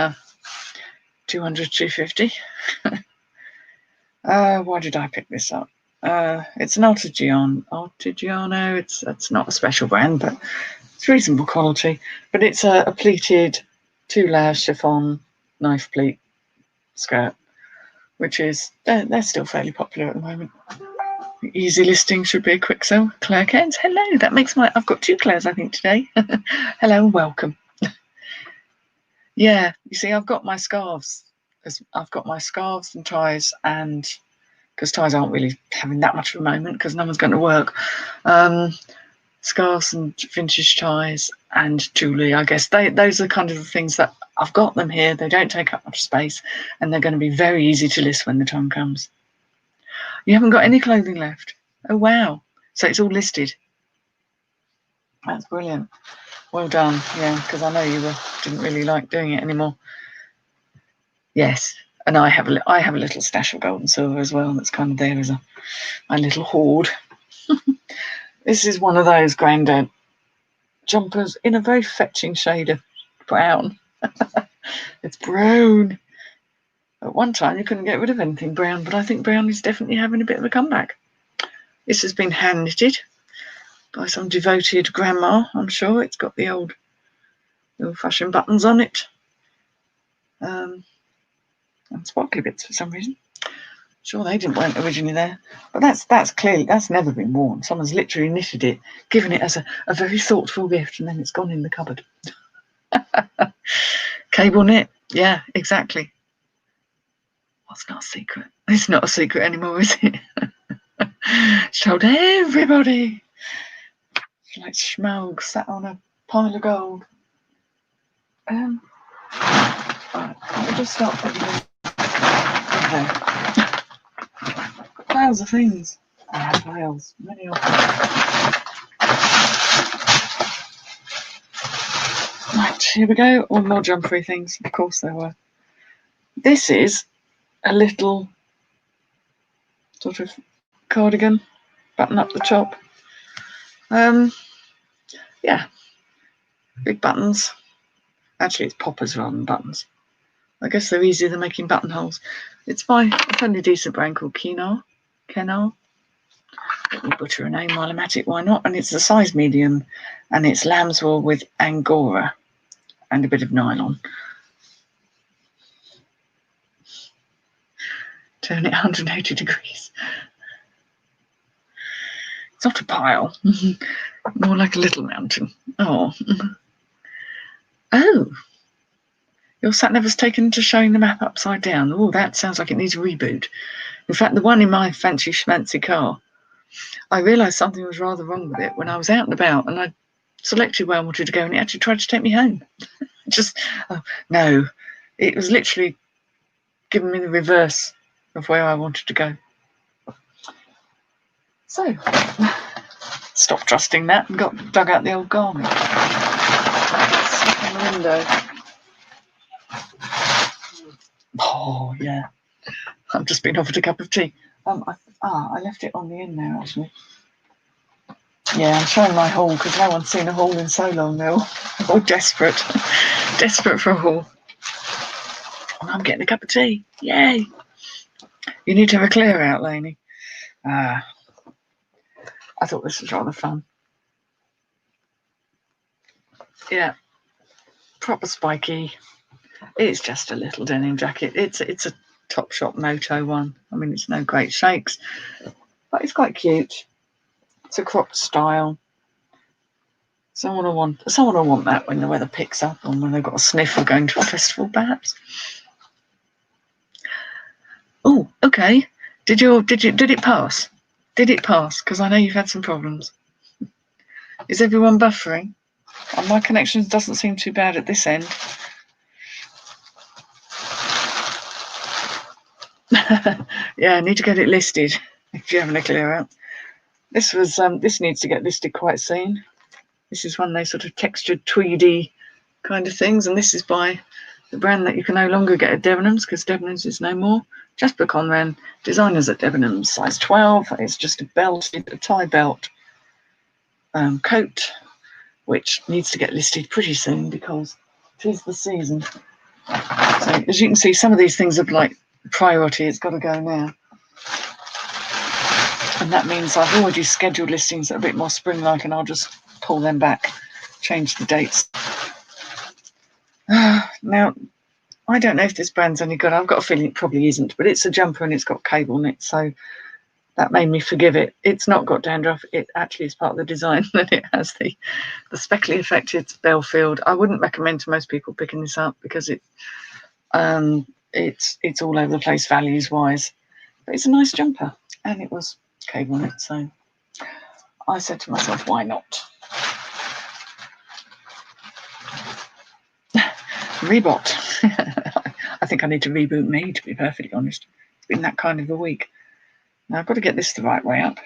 200, 250. Why did I pick this up? It's an Artigiano. It's not a special brand, but it's reasonable quality. But it's a pleated 2-layer chiffon knife pleat skirt, which is they're still fairly popular at the moment. Easy listing, should be a quick sell. Claire Cairns, hello. That makes I've got 2 Claires, I think, today. Hello and welcome. Yeah, you see, I've got my scarves. I've got my scarves and ties, and because ties aren't really having that much of a moment because no one's going to work. Scarves and vintage ties and jewellery, I guess. Those are kind of the things that I've got them here. They don't take up much space, and they're going to be very easy to list when the time comes. You haven't got any clothing left? Oh, wow. So it's all listed. That's brilliant. Well done. Yeah, because I know you didn't really like doing it anymore. Yes. And I have a little stash of gold and silver as well. That's kind of there as my little hoard. This is one of those granddad jumpers in a very fetching shade of brown. It's brown. At one time you couldn't get rid of anything brown, but I think brown is definitely having a bit of a comeback. This has been hand knitted by some devoted grandma, I'm sure. It's got the old-fashioned buttons on it. And sparkly bits for some reason. Sure, they weren't originally there. But that's clearly, that's never been worn. Someone's literally knitted it, given it as a very thoughtful gift, and then it's gone in the cupboard. Cable knit. Yeah, exactly. Well, it's not a secret. It's not a secret anymore, is it? Showed everybody. Like Schmalg sat on a pile of gold. Right, I'll just start putting in. Okay. Piles of things. Piles. Many of them. Right, here we go. All more jumpery things. Of course there were. This is a little sort of cardigan, button up the top. Yeah, big buttons. Actually, it's poppers rather than buttons. I guess they're easier than making buttonholes. It's by a fairly decent brand called Kennar. Let me butcher a name while I'm at it, why not? And it's a size medium, and it's lamb's wool with angora and a bit of nylon. Turn it 180 degrees. It's not a pile, more like a little mountain. Oh. Oh. Your sat-nav has taken to showing the map upside down. Oh, that sounds like it needs a reboot. In fact, the one in my fancy schmancy car, I realised something was rather wrong with it when I was out and about, and I selected where I wanted to go, and it actually tried to take me home. No, it was literally giving me the reverse of where I wanted to go. So, stopped trusting that and dug out the old Garmin. Stuck on the window. Oh yeah, I've just been offered a cup of tea. I left it on the end there actually. Yeah, I'm showing my haul because no one's seen a haul in so long. They're all desperate, desperate for a haul. And I'm getting a cup of tea. Yay! You need to have a clear out, Lainey. I thought this was rather fun. Yeah, proper spiky. It's just a little denim jacket. It's a Topshop Moto one. I mean, it's no great shakes, but it's quite cute. It's a cropped style. Someone will want that when the weather picks up, or when they've got a sniff of going to a festival, perhaps. Oh, okay. Did it pass? Did it pass? Because I know you've had some problems. Is everyone buffering? My connection doesn't seem too bad at this end. Yeah, I need to get it listed if you're having a clear out. This needs to get listed quite soon. This is one of those sort of textured tweedy kind of things, and this is by the brand that you can no longer get at Debenhams because Debenhams is no more. Jasper Conran, designers at Debenhams, size 12. It's just a tie belt coat, which needs to get listed pretty soon because it is the season. So as you can see, some of these things are like priority. It's got to go now. And that means I've already scheduled listings that are a bit more spring-like, and I'll just pull them back, change the dates. Now, I don't know if this brand's any good. I've got a feeling it probably isn't, but it's a jumper and it's got cable knit, so that made me forgive it. It's not got dandruff. It actually is part of the design that it has the speckly affected Belfield. I wouldn't recommend to most people picking this up because it's all over the place values-wise. But it's a nice jumper, and it was cable knit, so I said to myself, why not? Rebot. I think I need to reboot me, to be perfectly honest. It's been that kind of a week. Now I've got to get this the right way up.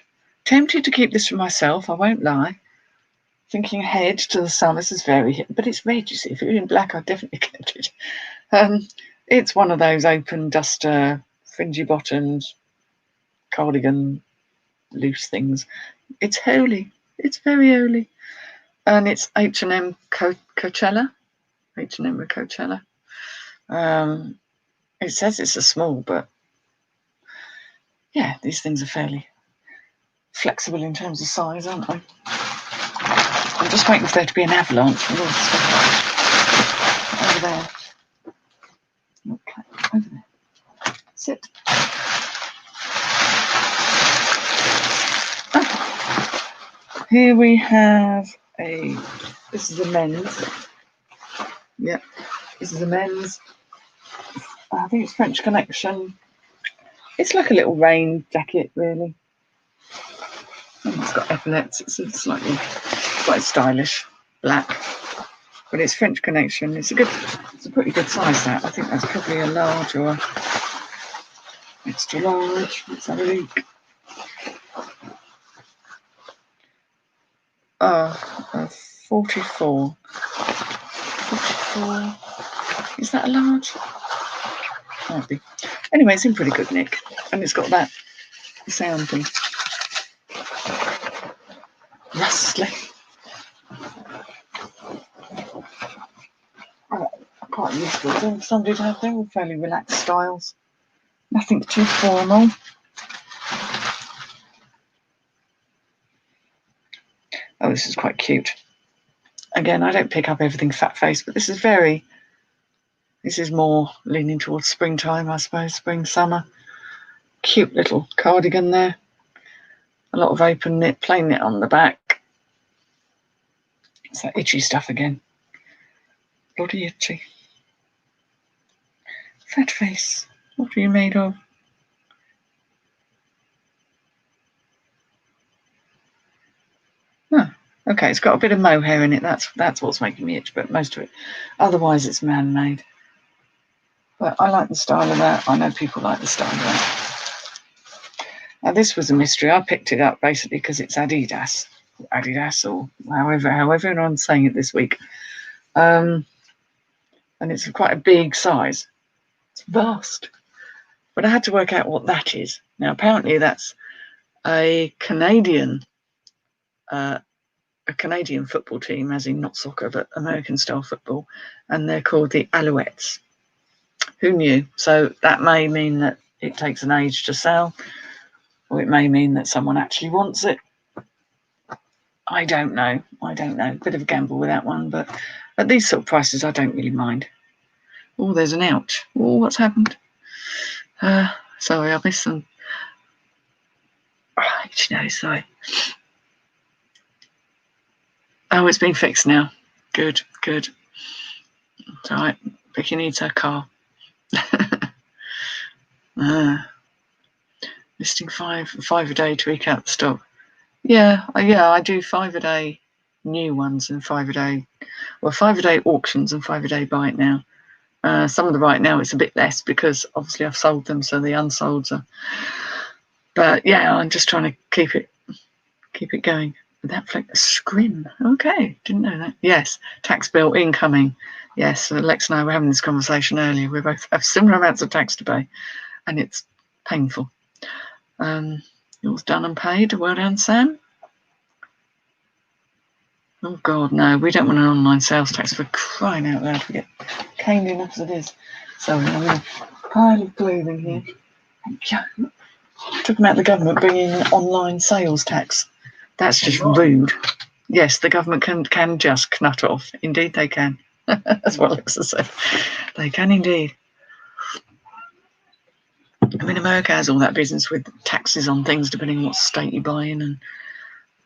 Tempted to keep this for myself, I won't lie. Thinking ahead to the summer, this is very, but it's red, you see. If it was in black, I'd definitely kept it. It's one of those open duster, fringy bottomed, cardigan, loose things. It's holy. It's very holy. And it's H&M Coachella. H&M with Coachella. It says it's a small, but yeah, these things are fairly flexible in terms of size, aren't they? I'm just waiting for there to be an avalanche with all the stuff over there. Okay, over there. Sit. Oh. Here we have this is a men's. Yep, this is a men's. I think it's French Connection. It's like a little rain jacket, really. And it's got epaulets. It's slightly quite stylish, black, but it's French Connection. It's a pretty good size. That I think that's probably a large or extra large. Let's have a look. 44. 44. Is that a large? Might be. Anyway, it's in pretty good nick, and it's got that sound thing. Rustling. I'm quite used to it. Somebody to have them fairly relaxed styles. Nothing too formal. Oh, this is quite cute. Again, I don't pick up everything fat face, but this is more leaning towards springtime, I suppose, spring, summer. Cute little cardigan there. A lot of open knit, plain knit on the back. It's that itchy stuff again. Bloody itchy. Fat face. What are you made of? Oh, okay, it's got a bit of mohair in it. That's what's making me itch, but most of it. Otherwise, it's man-made. But I like the style of that. I know people like the style of that. Now, this was a mystery. I picked it up basically because it's Adidas, or however anyone's saying it this week. And it's quite a big size. It's vast. But I had to work out what that is. Now, apparently that's a Canadian football team, as in not soccer, but American-style football, and they're called the Alouettes. Who knew? So that may mean that it takes an age to sell, or it may mean that someone actually wants it. I don't know. Bit of a gamble with that one, but at these sort of prices, I don't really mind. Oh, there's an ouch. Oh, what's happened? Sorry, I missed some. Right, sorry. Oh, it's been fixed now. Good. It's all right. Vicky needs her car. Listing five a day to eke out the stock. Yeah, I do 5 a day new ones and 5 a day auctions and 5 a day buy it now. Some of the right now it's a bit less because obviously I've sold them, so the unsolds are. But yeah, I'm just trying to keep it going. That scrim. Okay, didn't know that. Yes, tax bill incoming. Yes, Lex and I were having this conversation earlier. We both have similar amounts of tax to pay, and it's painful. Yours done and paid. Well done, Sam. Oh God, no, we don't want an online sales tax, for crying out loud. We get caned enough as it is. So I'm in a pile of clothing here. Talking about the government bringing in online sales tax. That's just rude. Yes, the government can just knut off. Indeed, they can. That's what Alexa said. They can indeed. I mean, America has all that business with taxes on things depending on what state you buy in, and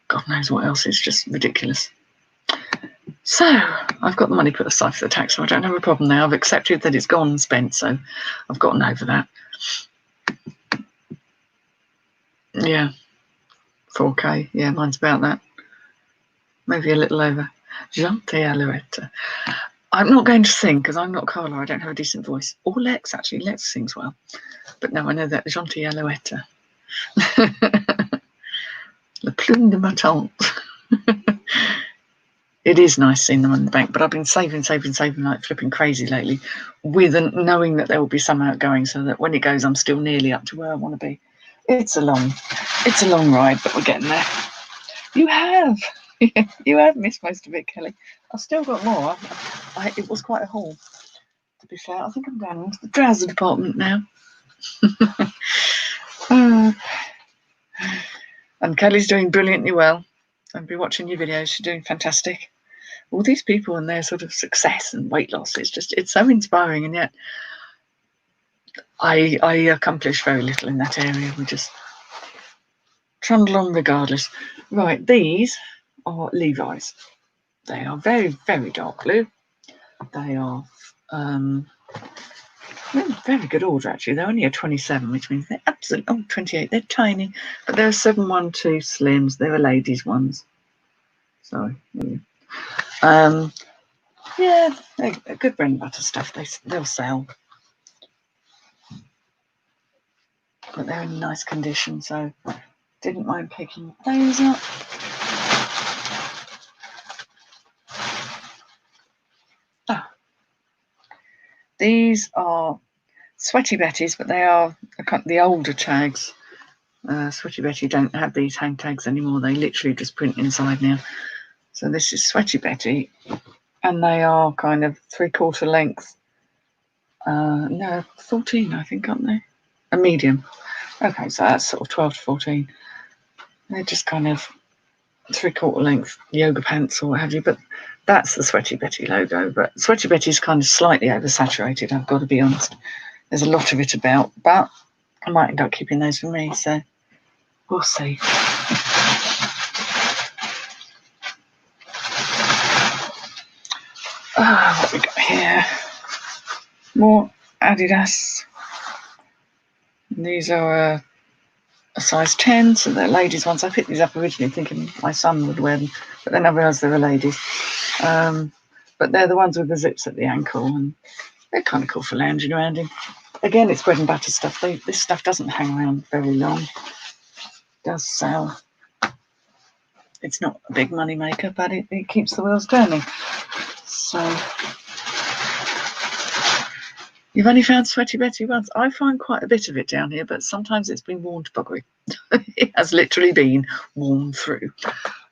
God knows what else. It's just ridiculous. So I've got the money put aside for the tax, so I don't have a problem now. I've accepted that it's gone and spent, so I've gotten over that. Yeah, 4K. Yeah, mine's about that. Maybe a little over. Gente Alouette. I'm not going to sing because I'm not Carla. I don't have a decent voice. Or Lex, actually. Lex sings well. But no, I know that. Gente Alouette. Le plume de ma tante. It is nice seeing them in the bank, but I've been saving like flipping crazy lately, with knowing that there will be some outgoing, so that when it goes, I'm still nearly up to where I want to be. It's a long ride, but we're getting there. You have missed most of it, Kelly. I've still got more. It was quite a haul, to be fair. I think I'm down into the trouser department now. And Kelly's doing brilliantly well. I've been watching your videos. She's doing fantastic. All these people and their sort of success and weight loss, it's so inspiring, and yet I accomplish very little in that area. We just trundle on regardless. Right, these are Levi's. They are very, very dark blue. They are very good order, actually. They're only a 27, which means they're absolutely 28. They're tiny, but they're 712 slims. They're ladies' ones. Sorry. Yeah, they're good bread and butter stuff. They'll sell, but they're in nice condition, so didn't mind picking those up. These are Sweaty Betty's, but they are the older tags. Sweaty Betty don't have these hang tags anymore. They literally just print inside now. So this is Sweaty Betty, and they are kind of 3/4 length. No, 14, I think, aren't they? A medium. Okay, so that's sort of 12 to 14. They're just kind of 3/4 length yoga pants or what have you, but that's the Sweaty Betty logo. But Sweaty Betty's kind of slightly oversaturated, I've got to be honest. There's a lot of it about, but I might end up keeping those for me, so we'll see. What we got here? More Adidas. These are a size 10, so they're ladies' ones. I picked these up originally thinking my son would wear them, but then I realised they were ladies. But they're the ones with the zips at the ankle, and they're kind of cool for lounging around in. Again, it's bread and butter stuff. This stuff doesn't hang around very long. It does sell. It's not a big money maker, but it keeps the wheels turning. So you've only found Sweaty Betty once. I find quite a bit of it down here, but sometimes it's been worn to buggery. It has literally been worn through.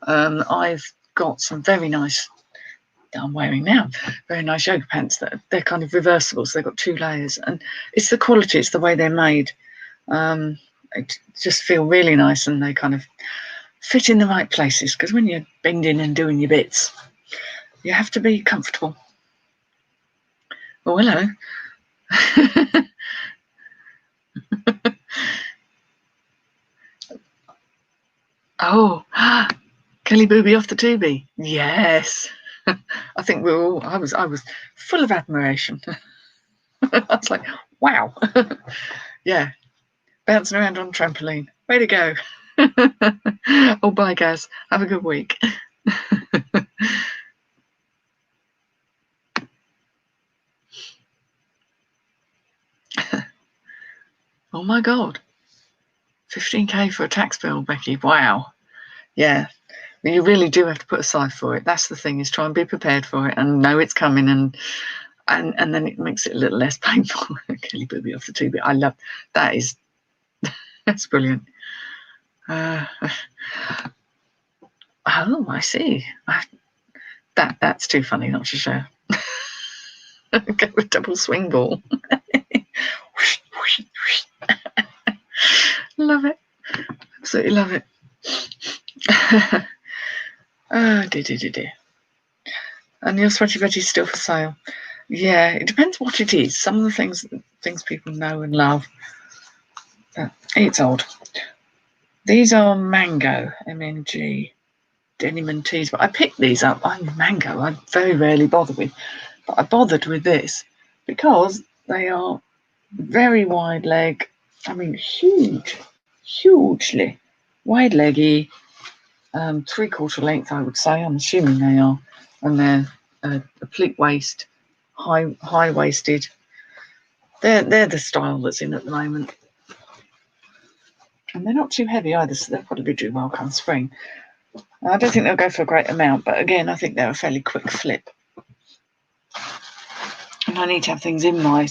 I've got some very nice, I'm wearing now, very nice yoga pants that they're kind of reversible, so they've got 2 layers, and it's the quality, it's the way they're made. They just feel really nice, and they kind of fit in the right places, because when you're bending and doing your bits, you have to be comfortable. Oh, hello. Oh, Kelly Booby off the Tubi. Yes. I think we're all, I was full of admiration. I was like, wow. Yeah. Bouncing around on a trampoline. Way to go. Oh, bye, Gaz. Have a good week. Oh, my God. 15k for a tax bill, Becky. Wow. Yeah. You really do have to put aside for it. That's the thing, is try and be prepared for it and know it's coming, and then it makes it a little less painful. Kelly Booby off the Tubi. I love that. That's brilliant. Oh, I see. That's too funny not to share. Go with double swing ball. Love it. Absolutely love it. Oh, dear. And your Sweaty Betty's still for sale. Yeah, it depends what it is. Some of the things people know and love. It's odd. These are mango, MNG, denim and tees. But I picked these up. I'm mango. I very rarely bother with. But I bothered with this because they are very wide leg. I mean, hugely wide leggy. 3/4 length, I would say. I'm assuming they are. And they're a pleat waist, high waisted. They're the style that's in at the moment. And they're not too heavy either, so they'll probably do well come spring. I don't think they'll go for a great amount, but again, I think they're a fairly quick flip. And I need to have things in my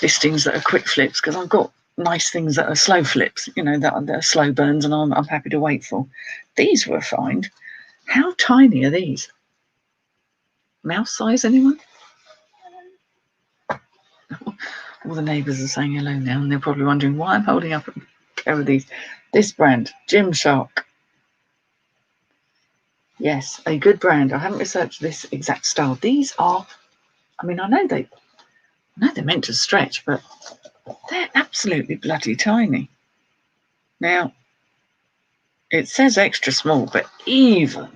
listings that are quick flips, because I've got nice things that are slow flips, that are slow burns, and I'm happy to wait for. These were a find. How tiny are these? Mouse size, anyone? All the neighbours are saying hello now, and they're probably wondering why I'm holding up a pair of these. This brand, Gymshark. Yes, a good brand. I haven't researched this exact style. These are, I know they're meant to stretch, but they're absolutely bloody tiny. Now, it says extra small, but even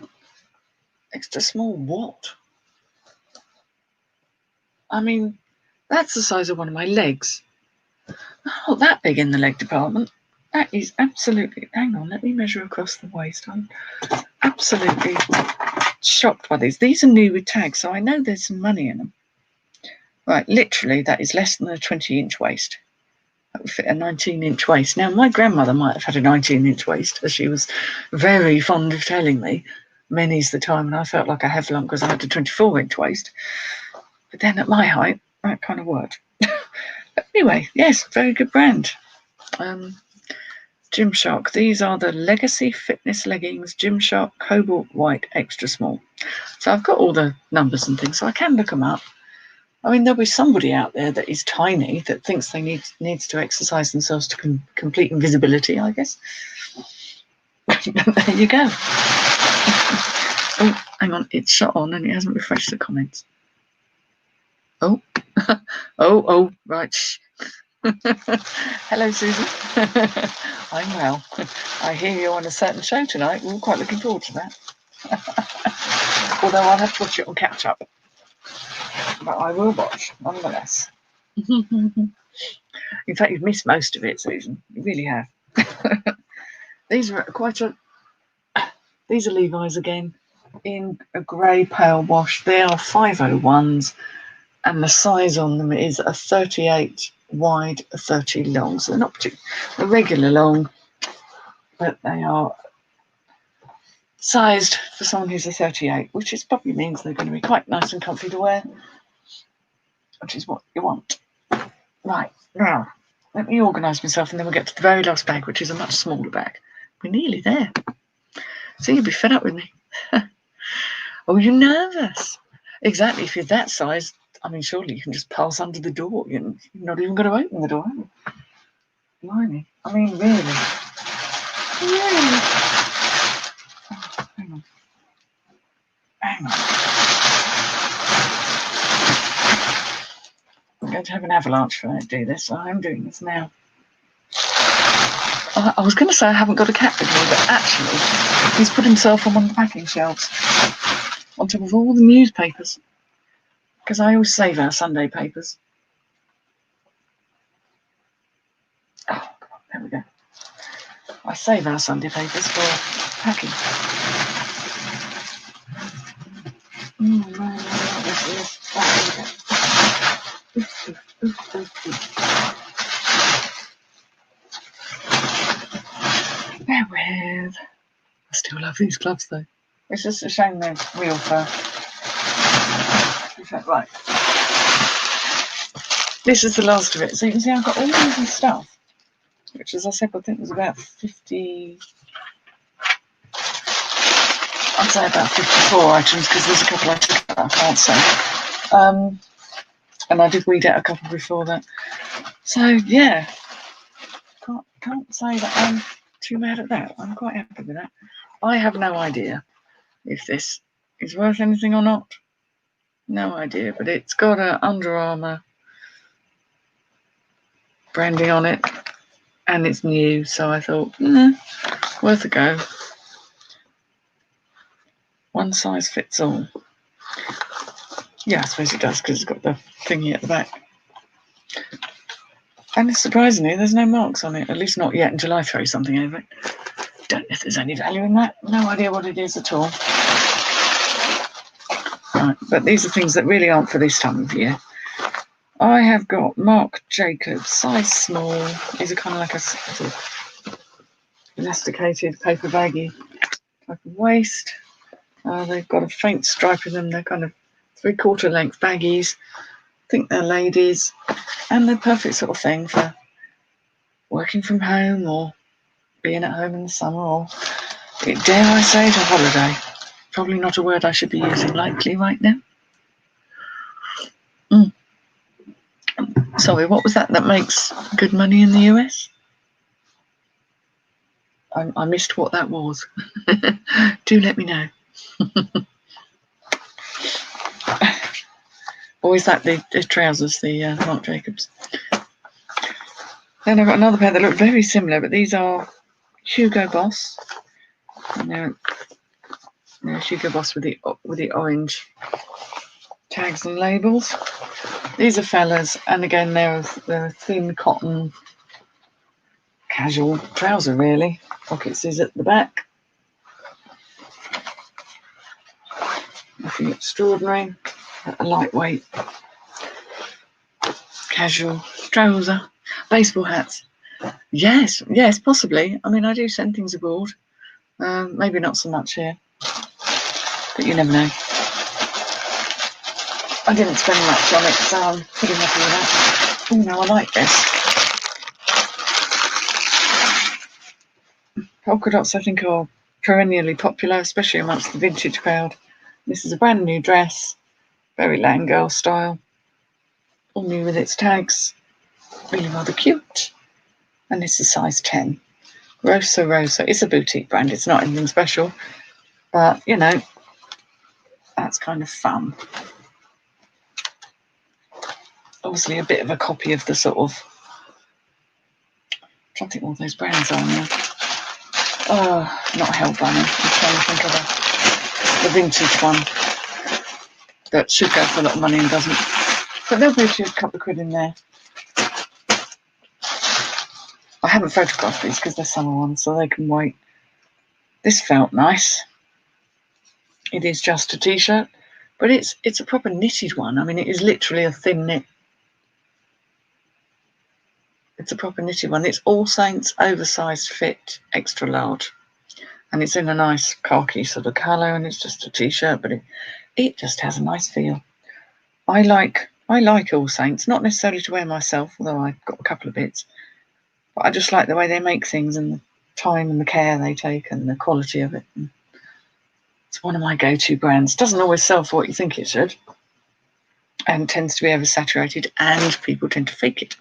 extra small what? That's the size of one of my legs. Not that big in the leg department. That is absolutely, hang on, let me measure across the waist. I'm absolutely shocked by these. These are new with tags, so I know there's some money in them. Right, literally, that is less than a 20-inch waist. That would fit a 19-inch waist. Now, my grandmother might have had a 19-inch waist, as she was very fond of telling me many's the time, and I felt like a Heffalump because I had a 24-inch waist. But then at my height, that kind of worked. But anyway, yes, very good brand. Gymshark. These are the Legacy Fitness Leggings, Gymshark Cobalt White Extra Small. So I've got all the numbers and things, so I can look them up. There'll be somebody out there that is tiny that thinks they needs to exercise themselves to complete invisibility, I guess. There you go. Oh, hang on, it's shut on and it hasn't refreshed the comments. Oh, oh, right. Hello, Susan. I'm well. I hear you're on a certain show tonight. We're quite looking forward to that. Although I'll have to watch it on catch up. But I will watch, nonetheless. In fact, you've missed most of it, Susan. You really have. These are Levi's again, in a grey pale wash. They are 501s, and the size on them is a 38 wide, a 30 long. So they're not particularly a regular long, but they are sized for someone who's a 38, which is probably means they're going to be quite nice and comfy to wear, which is what you want. Right, now, let me organise myself and then we'll get to the very last bag, which is a much smaller bag. We're nearly there. So you'll be fed up with me. Oh, you're nervous. Exactly, if you're that size, I mean, surely you can just pass under the door. You're not even going to open the door, are you? Blimey. I mean, really? Really? Oh, hang on. Hang on. I'm going to have an avalanche when I do this, so I'm doing this now. I was going to say I haven't got a cat with me, but actually, he's put himself on one of the packing shelves on top of all the newspapers, because I always save our Sunday papers. Oh, God, there we go. I save our Sunday papers for packing. Oh, man, this is... Bear with. I still love these gloves though. It's just a shame they're real fur. Right. This is the last of it. So you can see I've got all of this stuff, which, as I said, I think was about 50. I'd say about 54 items because there's a couple I took that I can't say. And I did weed out a couple before that. So yeah, can't say that I'm too mad at that. I'm quite happy with that. I have no idea if this is worth anything or not. No idea, but it's got a Under Armour branding on it and it's new, so I thought, worth a go. One size fits all. Yeah, I suppose it does because it's got the thingy at the back. And surprisingly, there's no marks on it, at least not yet until I throw something over it. Don't know if there's any value in that. No idea what it is at all. Right, but these are things that really aren't for this time of year. I have got Marc Jacobs, size small. These are kind of like a sort of elasticated paper baggy type of waist. They've got a faint stripe in them. They're kind of 3/4 length baggies. I think they're ladies. And they're perfect sort of thing for working from home or being at home in the summer or, dare I say it, a holiday. Probably not a word I should be using lightly right now. Sorry, what was that makes good money in the US? I missed what that was. Do let me know. Or is that the trousers, the Marc Jacobs? Then I've got another pair that look very similar, but these are Hugo Boss. And they're Hugo Boss with the orange tags and labels. These are fellas, and again they're a thin cotton casual trouser really. Pockets is at the back. Nothing extraordinary. A lightweight casual trouser. Baseball hats. Yes, possibly. I mean, I do send things abroad. Maybe not so much here, but you never know. I didn't spend much on it, so I'm pretty happy with that. Oh no, I like this. Polka dots, I think, are perennially popular, especially amongst the vintage crowd. This is a brand new dress, very Latin girl style, all new with its tags, really rather cute. And this is size 10. Rosa. It's a boutique brand. It's not anything special, but you know, that's kind of fun. Obviously, a bit of a copy of the sort of. I'm trying to think what those brands are now. Oh, not Hell Bunny. I'm trying to think of the vintage one that should go for a lot of money and doesn't. But there'll be a couple of quid in there. I haven't photographed these because they're summer ones, so they can wait. This felt nice. It is just a t-shirt, but it's a proper knitted one. I mean, it is literally a thin knit. It's a proper knitted one. It's All Saints oversized fit, extra large. and it's in a nice khaki sort of colour, and it's just a t-shirt, but it just has a nice feel. I like All Saints, not necessarily to wear myself, although I've got a couple of bits, but I just like the way they make things and the time and the care they take and the quality of it. And it's one of my go-to brands. Doesn't always sell for what you think it should, and tends to be oversaturated, and people tend to fake it.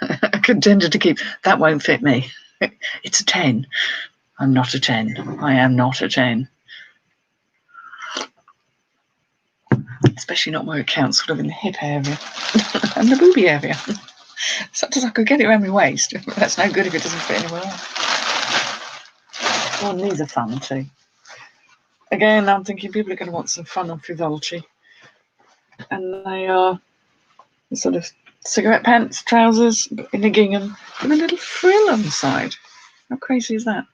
A contender to keep. That won't fit me. It's a 10. I'm not a 10. I am not a 10. Especially not where it counts, sort of in the hip area and the booby area. Sometimes I could get it around my waist, but that's no good if it doesn't fit anywhere else. Oh, and these are fun too. Again, I'm thinking people are going to want some fun and frivolity. And they are the sort of cigarette pants, trousers in a gingham with a little frill on the side. How crazy is that?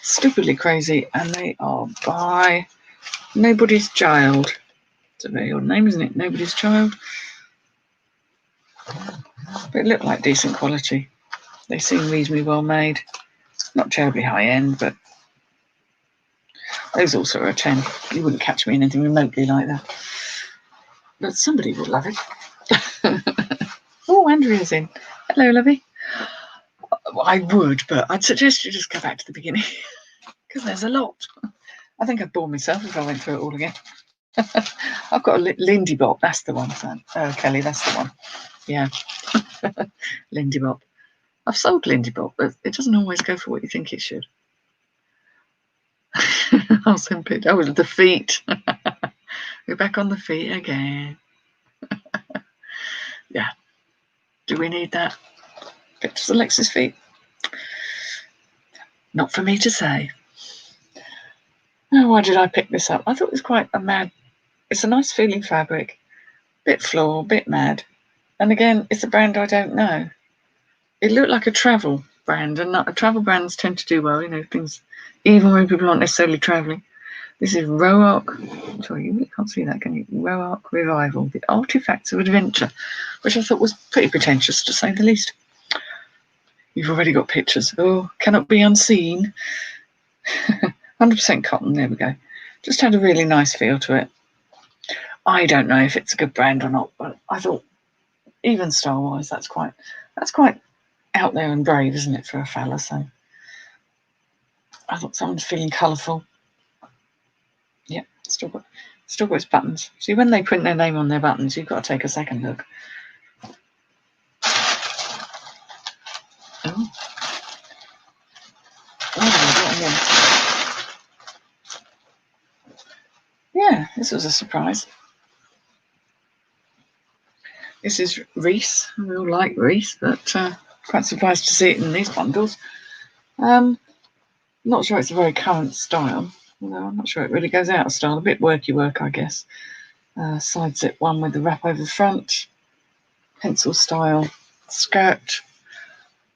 Stupidly crazy. And they are by Nobody's Child. It's a very odd name, isn't it? Nobody's Child. But it looked like decent quality. They seem reasonably well made. Not terribly high end, but those also are a 10. You wouldn't catch me in anything remotely like that. But somebody would love it. Oh, Andrea's in. Hello, lovey. I would, but I'd suggest you just go back to the beginning because there's a lot. I think I'd bore myself if I went through it all again. I've got a Lindy Bop. That's the one, son. Oh, Kelly, that's the one. Yeah. Lindy Bop. I've sold Lindy Bop, but it doesn't always go for what you think it should. I'll send it. Oh, the feet. We're back on the feet again. Yeah. Do we need that? Pictures of Alexis' feet? Not for me to say. Oh, why did I pick this up? I thought it was quite a mad. It's a nice feeling fabric. Bit floral, bit mad. And again, it's a brand I don't know. It looked like a travel brand, and travel brands tend to do well, things, even when people aren't necessarily travelling. This is Roark. Sorry, you really can't see that, can you? Roark Revival, the Artifacts of Adventure, which I thought was pretty pretentious, to say the least. You've already got pictures. Oh, cannot be unseen. 100% cotton. There we go. Just had a really nice feel to it. I don't know if it's a good brand or not, but I thought, even style-wise, that's quite out there and brave, isn't it, for a fella? So I thought someone's feeling colourful. Yep, still got its buttons. See, when they print their name on their buttons, you've got to take a second look. Oh, yeah, this was a surprise. This is Reese. We all like Reese, but quite surprised to see it in these bundles. Not sure it's a very current style. No, I'm not sure it really goes out of style. A bit worky work, I guess. Side zip one with the wrap over the front. Pencil style skirt.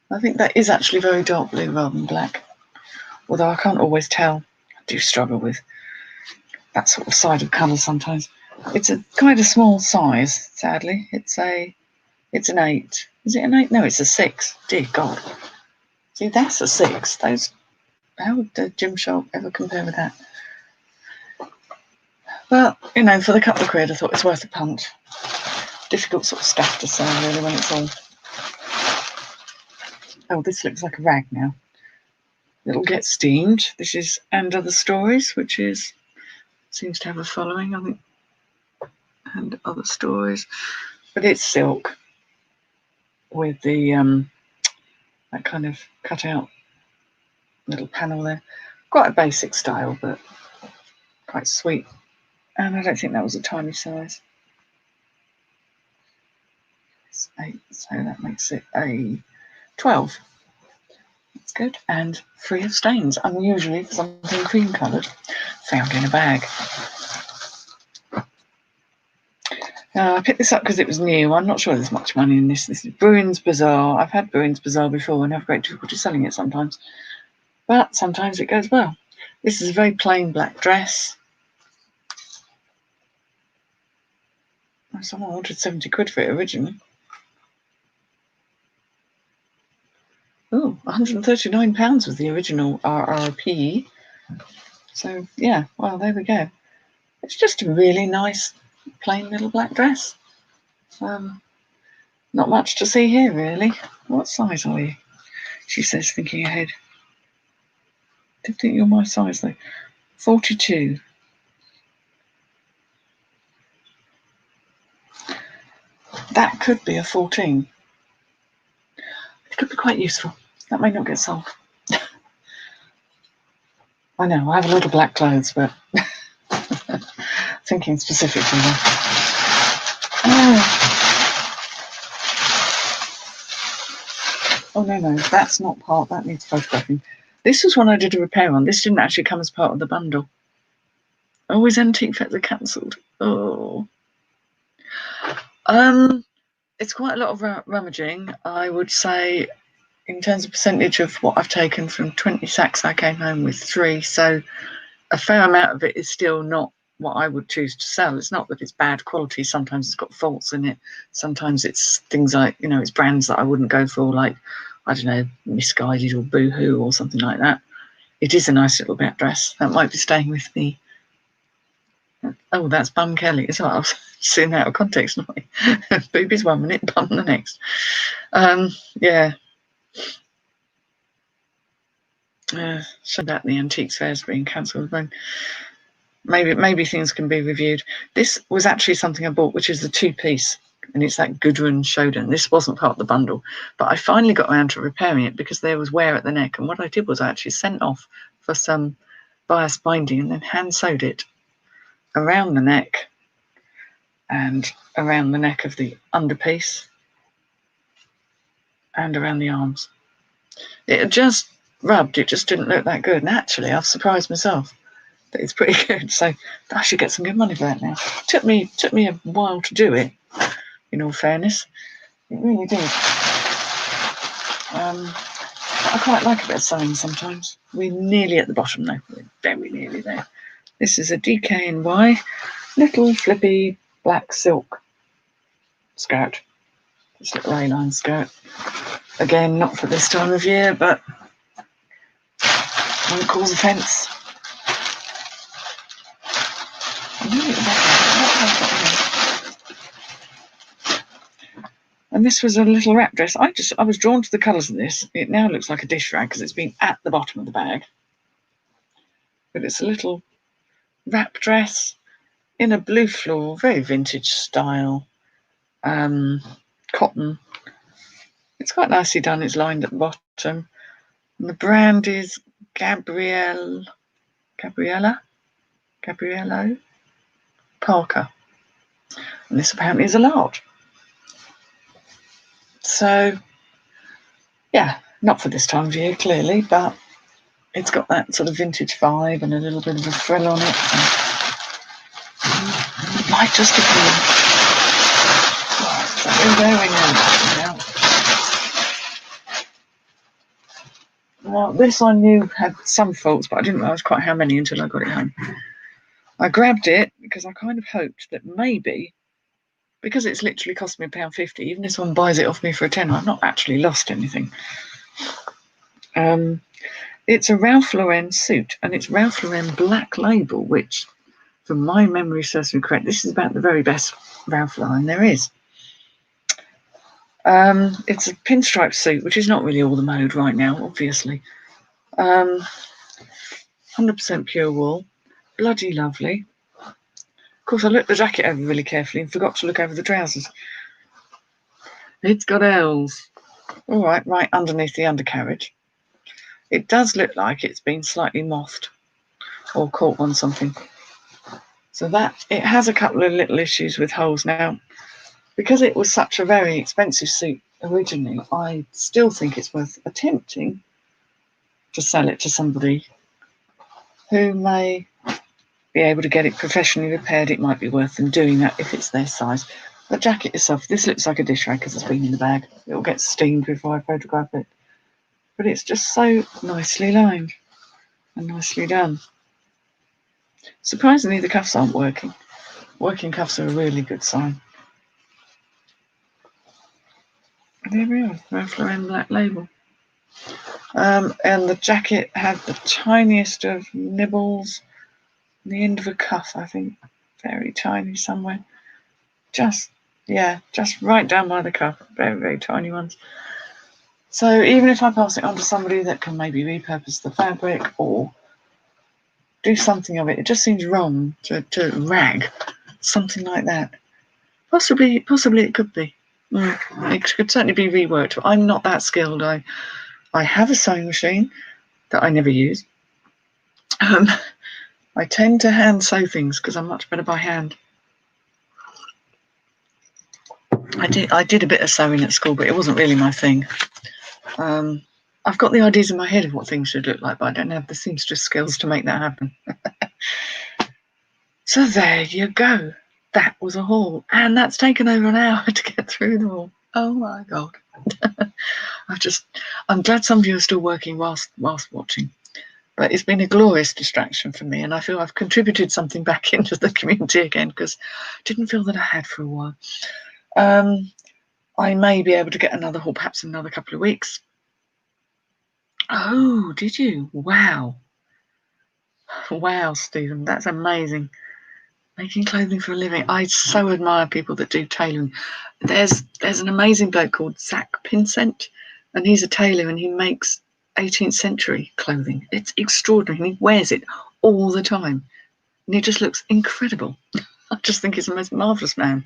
I think that is actually very dark blue rather than black. Although I can't always tell. I do struggle with that sort of side of colour sometimes. It's a kind of small size, sadly. It's an 8. Is it an 8? No, it's a 6. Dear God. See, that's a 6. How would the Gymshark ever compare with that? But, for the couple of quid, I thought it's worth a punt. Difficult sort of stuff to sell, really, when it's all... Oh, this looks like a rag now. It'll get steamed. This is And Other Stories, which seems to have a following, I think. And Other Stories. But it's silk with the that kind of cut out little panel there. Quite a basic style, but quite sweet. And I don't think that was a tiny size. It's 8, so that makes it a 12. That's good. And free of stains, unusually for something cream coloured. Found in a bag. I picked this up because it was new. I'm not sure there's much money in this. This is Bruin's Bazaar. I've had Bruin's Bazaar before and have great difficulty selling it sometimes. But sometimes it goes well. This is a very plain black dress. Someone wanted 70 quid for it originally. Oh, £139 was the original RRP. So yeah, well, there we go. It's just a really nice plain little black dress. Not much to see here, really. What size are you? She says, thinking ahead. Don't think you're my size, though. 42. That could be a 14. It could be quite useful. That may not get sold. I know, I have a lot of black clothes, but thinking specifically there. Oh, no, that's not part. That needs photographing. This was one I did a repair on. This didn't actually come as part of the bundle. Oh, his antique fets are cancelled. Oh. It's quite a lot of rummaging. I would say, in terms of percentage of what I've taken from 20 sacks, I came home with 3. So a fair amount of it is still not what I would choose to sell. It's not that it's bad quality. Sometimes it's got faults in it. Sometimes it's things like, it's brands that I wouldn't go for, like, I don't know, Misguided or Boohoo or something like that. It is a nice little black dress. That might be staying with me. Oh, that's Bum Kelly as well. I was seeing out of context. Boobies 1 minute, bum the next. Yeah. So that the antiques fair's being cancelled. Maybe things can be reviewed. This was actually something I bought, which is the 2-piece, and it's that Gudrun Shodan. This wasn't part of the bundle, but I finally got around to repairing it because there was wear at the neck. And what I did was I actually sent off for some bias binding and then hand sewed it around the neck and around the neck of the underpiece and around the arms. It had just rubbed. It just didn't look that good. And actually, I've surprised myself that it's pretty good. So I should get some good money for that now. Took me a while to do it, in all fairness. It really did. I quite like a bit of sewing sometimes. We're nearly at the bottom though. We're very nearly there. This is a DKNY little flippy black silk skirt. This little A-line skirt. Again, not for this time of year, but won't cause offence. And this was a little wrap dress. I was drawn to the colours of this. It now looks like a dish rag because it's been at the bottom of the bag. But it's a little wrap dress in a blue floor, very vintage style, cotton. It's quite nicely done. It's lined at the bottom. And the brand is Gabriello Parker. And this apparently is a large. So, yeah, not for this time of year, clearly, but it's got that sort of vintage vibe and a little bit of a frill on it. It might just appear. Well, this I knew had some faults, but I didn't realise quite how many until I got it home. I grabbed it because I kind of hoped that maybe, because it's literally cost me £1.50, even if someone buys it off me for a tenner, I've not actually lost anything. It's a Ralph Lauren suit, and it's Ralph Lauren Black Label, which, from my memory serves me correct, this is about the very best Ralph Lauren there is. It's a pinstripe suit, which is not really all the mode right now, obviously. 100% pure wool, bloody lovely. Of course, I looked the jacket over really carefully and forgot to look over the trousers. It's got L's. All right underneath the undercarriage. It does look like it's been slightly mothed or caught on something. So that it has a couple of little issues with holes now. Because it was such a very expensive suit originally, I still think it's worth attempting to sell it to somebody who may be able to get it professionally repaired. It might be worth them doing that if it's their size. The jacket itself, this looks like a dish rag because it's been in the bag. It will get steamed before I photograph it. But it's just so nicely lined and nicely done. Surprisingly, the cuffs aren't working. Working cuffs are a really good sign. There we are, Ralph Lauren Black Label. And the jacket had the tiniest of nibbles, the end of a cuff, I think, very tiny somewhere. Just right down by the cuff, very, very tiny ones. So even if I pass it on to somebody that can maybe repurpose the fabric or do something of it, it just seems wrong to rag something like that. Possibly it could be. It could certainly be reworked. I'm not that skilled. I have a sewing machine that I never use. I tend to hand sew things because I'm much better by hand. I did a bit of sewing at school, but it wasn't really my thing. I've got the ideas in my head of what things should look like, but I don't have the seamstress skills to make that happen. So there you go. That was a haul, and that's taken over an hour to get through them all. Oh my God. I'm glad some of you are still working whilst watching. But it's been a glorious distraction for me, and I feel I've contributed something back into the community again because I didn't feel that I had for a while. I may be able to get another haul, perhaps in another couple of weeks. Oh, did you? Wow. Wow, Stephen, that's amazing. Making clothing for a living. I so admire people that do tailoring. There's an amazing bloke called Zach Pinsent, and he's a tailor and he makes 18th century clothing. It's extraordinary. And he wears it all the time. And he just looks incredible. I just think he's the most marvellous man.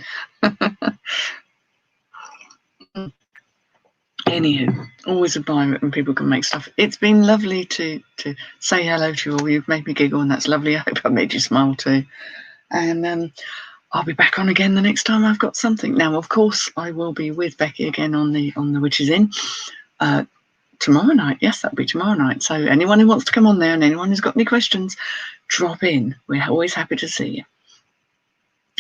Anywho, always admire it when people can make stuff. It's been lovely to say hello to you all. You've made me giggle, and that's lovely. I hope I made you smile too. And I'll be back on again the next time I've got something. Now, of course, I will be with Becky again on the Witches Inn tomorrow night. Yes, that'll be tomorrow night. So anyone who wants to come on there and anyone who's got any questions, drop in. We're always happy to see you.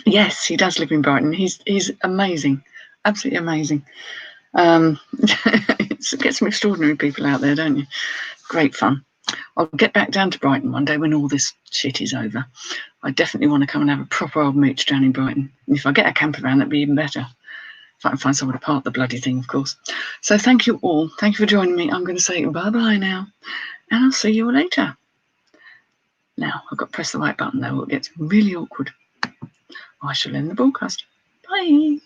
Yes, he does live in Brighton. He's amazing, absolutely amazing. Get some extraordinary people out there, don't you? Great fun. I'll get back down to Brighton one day when all this shit is over. I definitely want to come and have a proper old mooch down in Brighton. And if I get a camper van, that'd be even better. If I can find somewhere to park the bloody thing, of course. So thank you all. Thank you for joining me. I'm going to say bye-bye now. And I'll see you all later. Now, I've got to press the right button, though. It gets really awkward. I shall end the broadcast. Bye.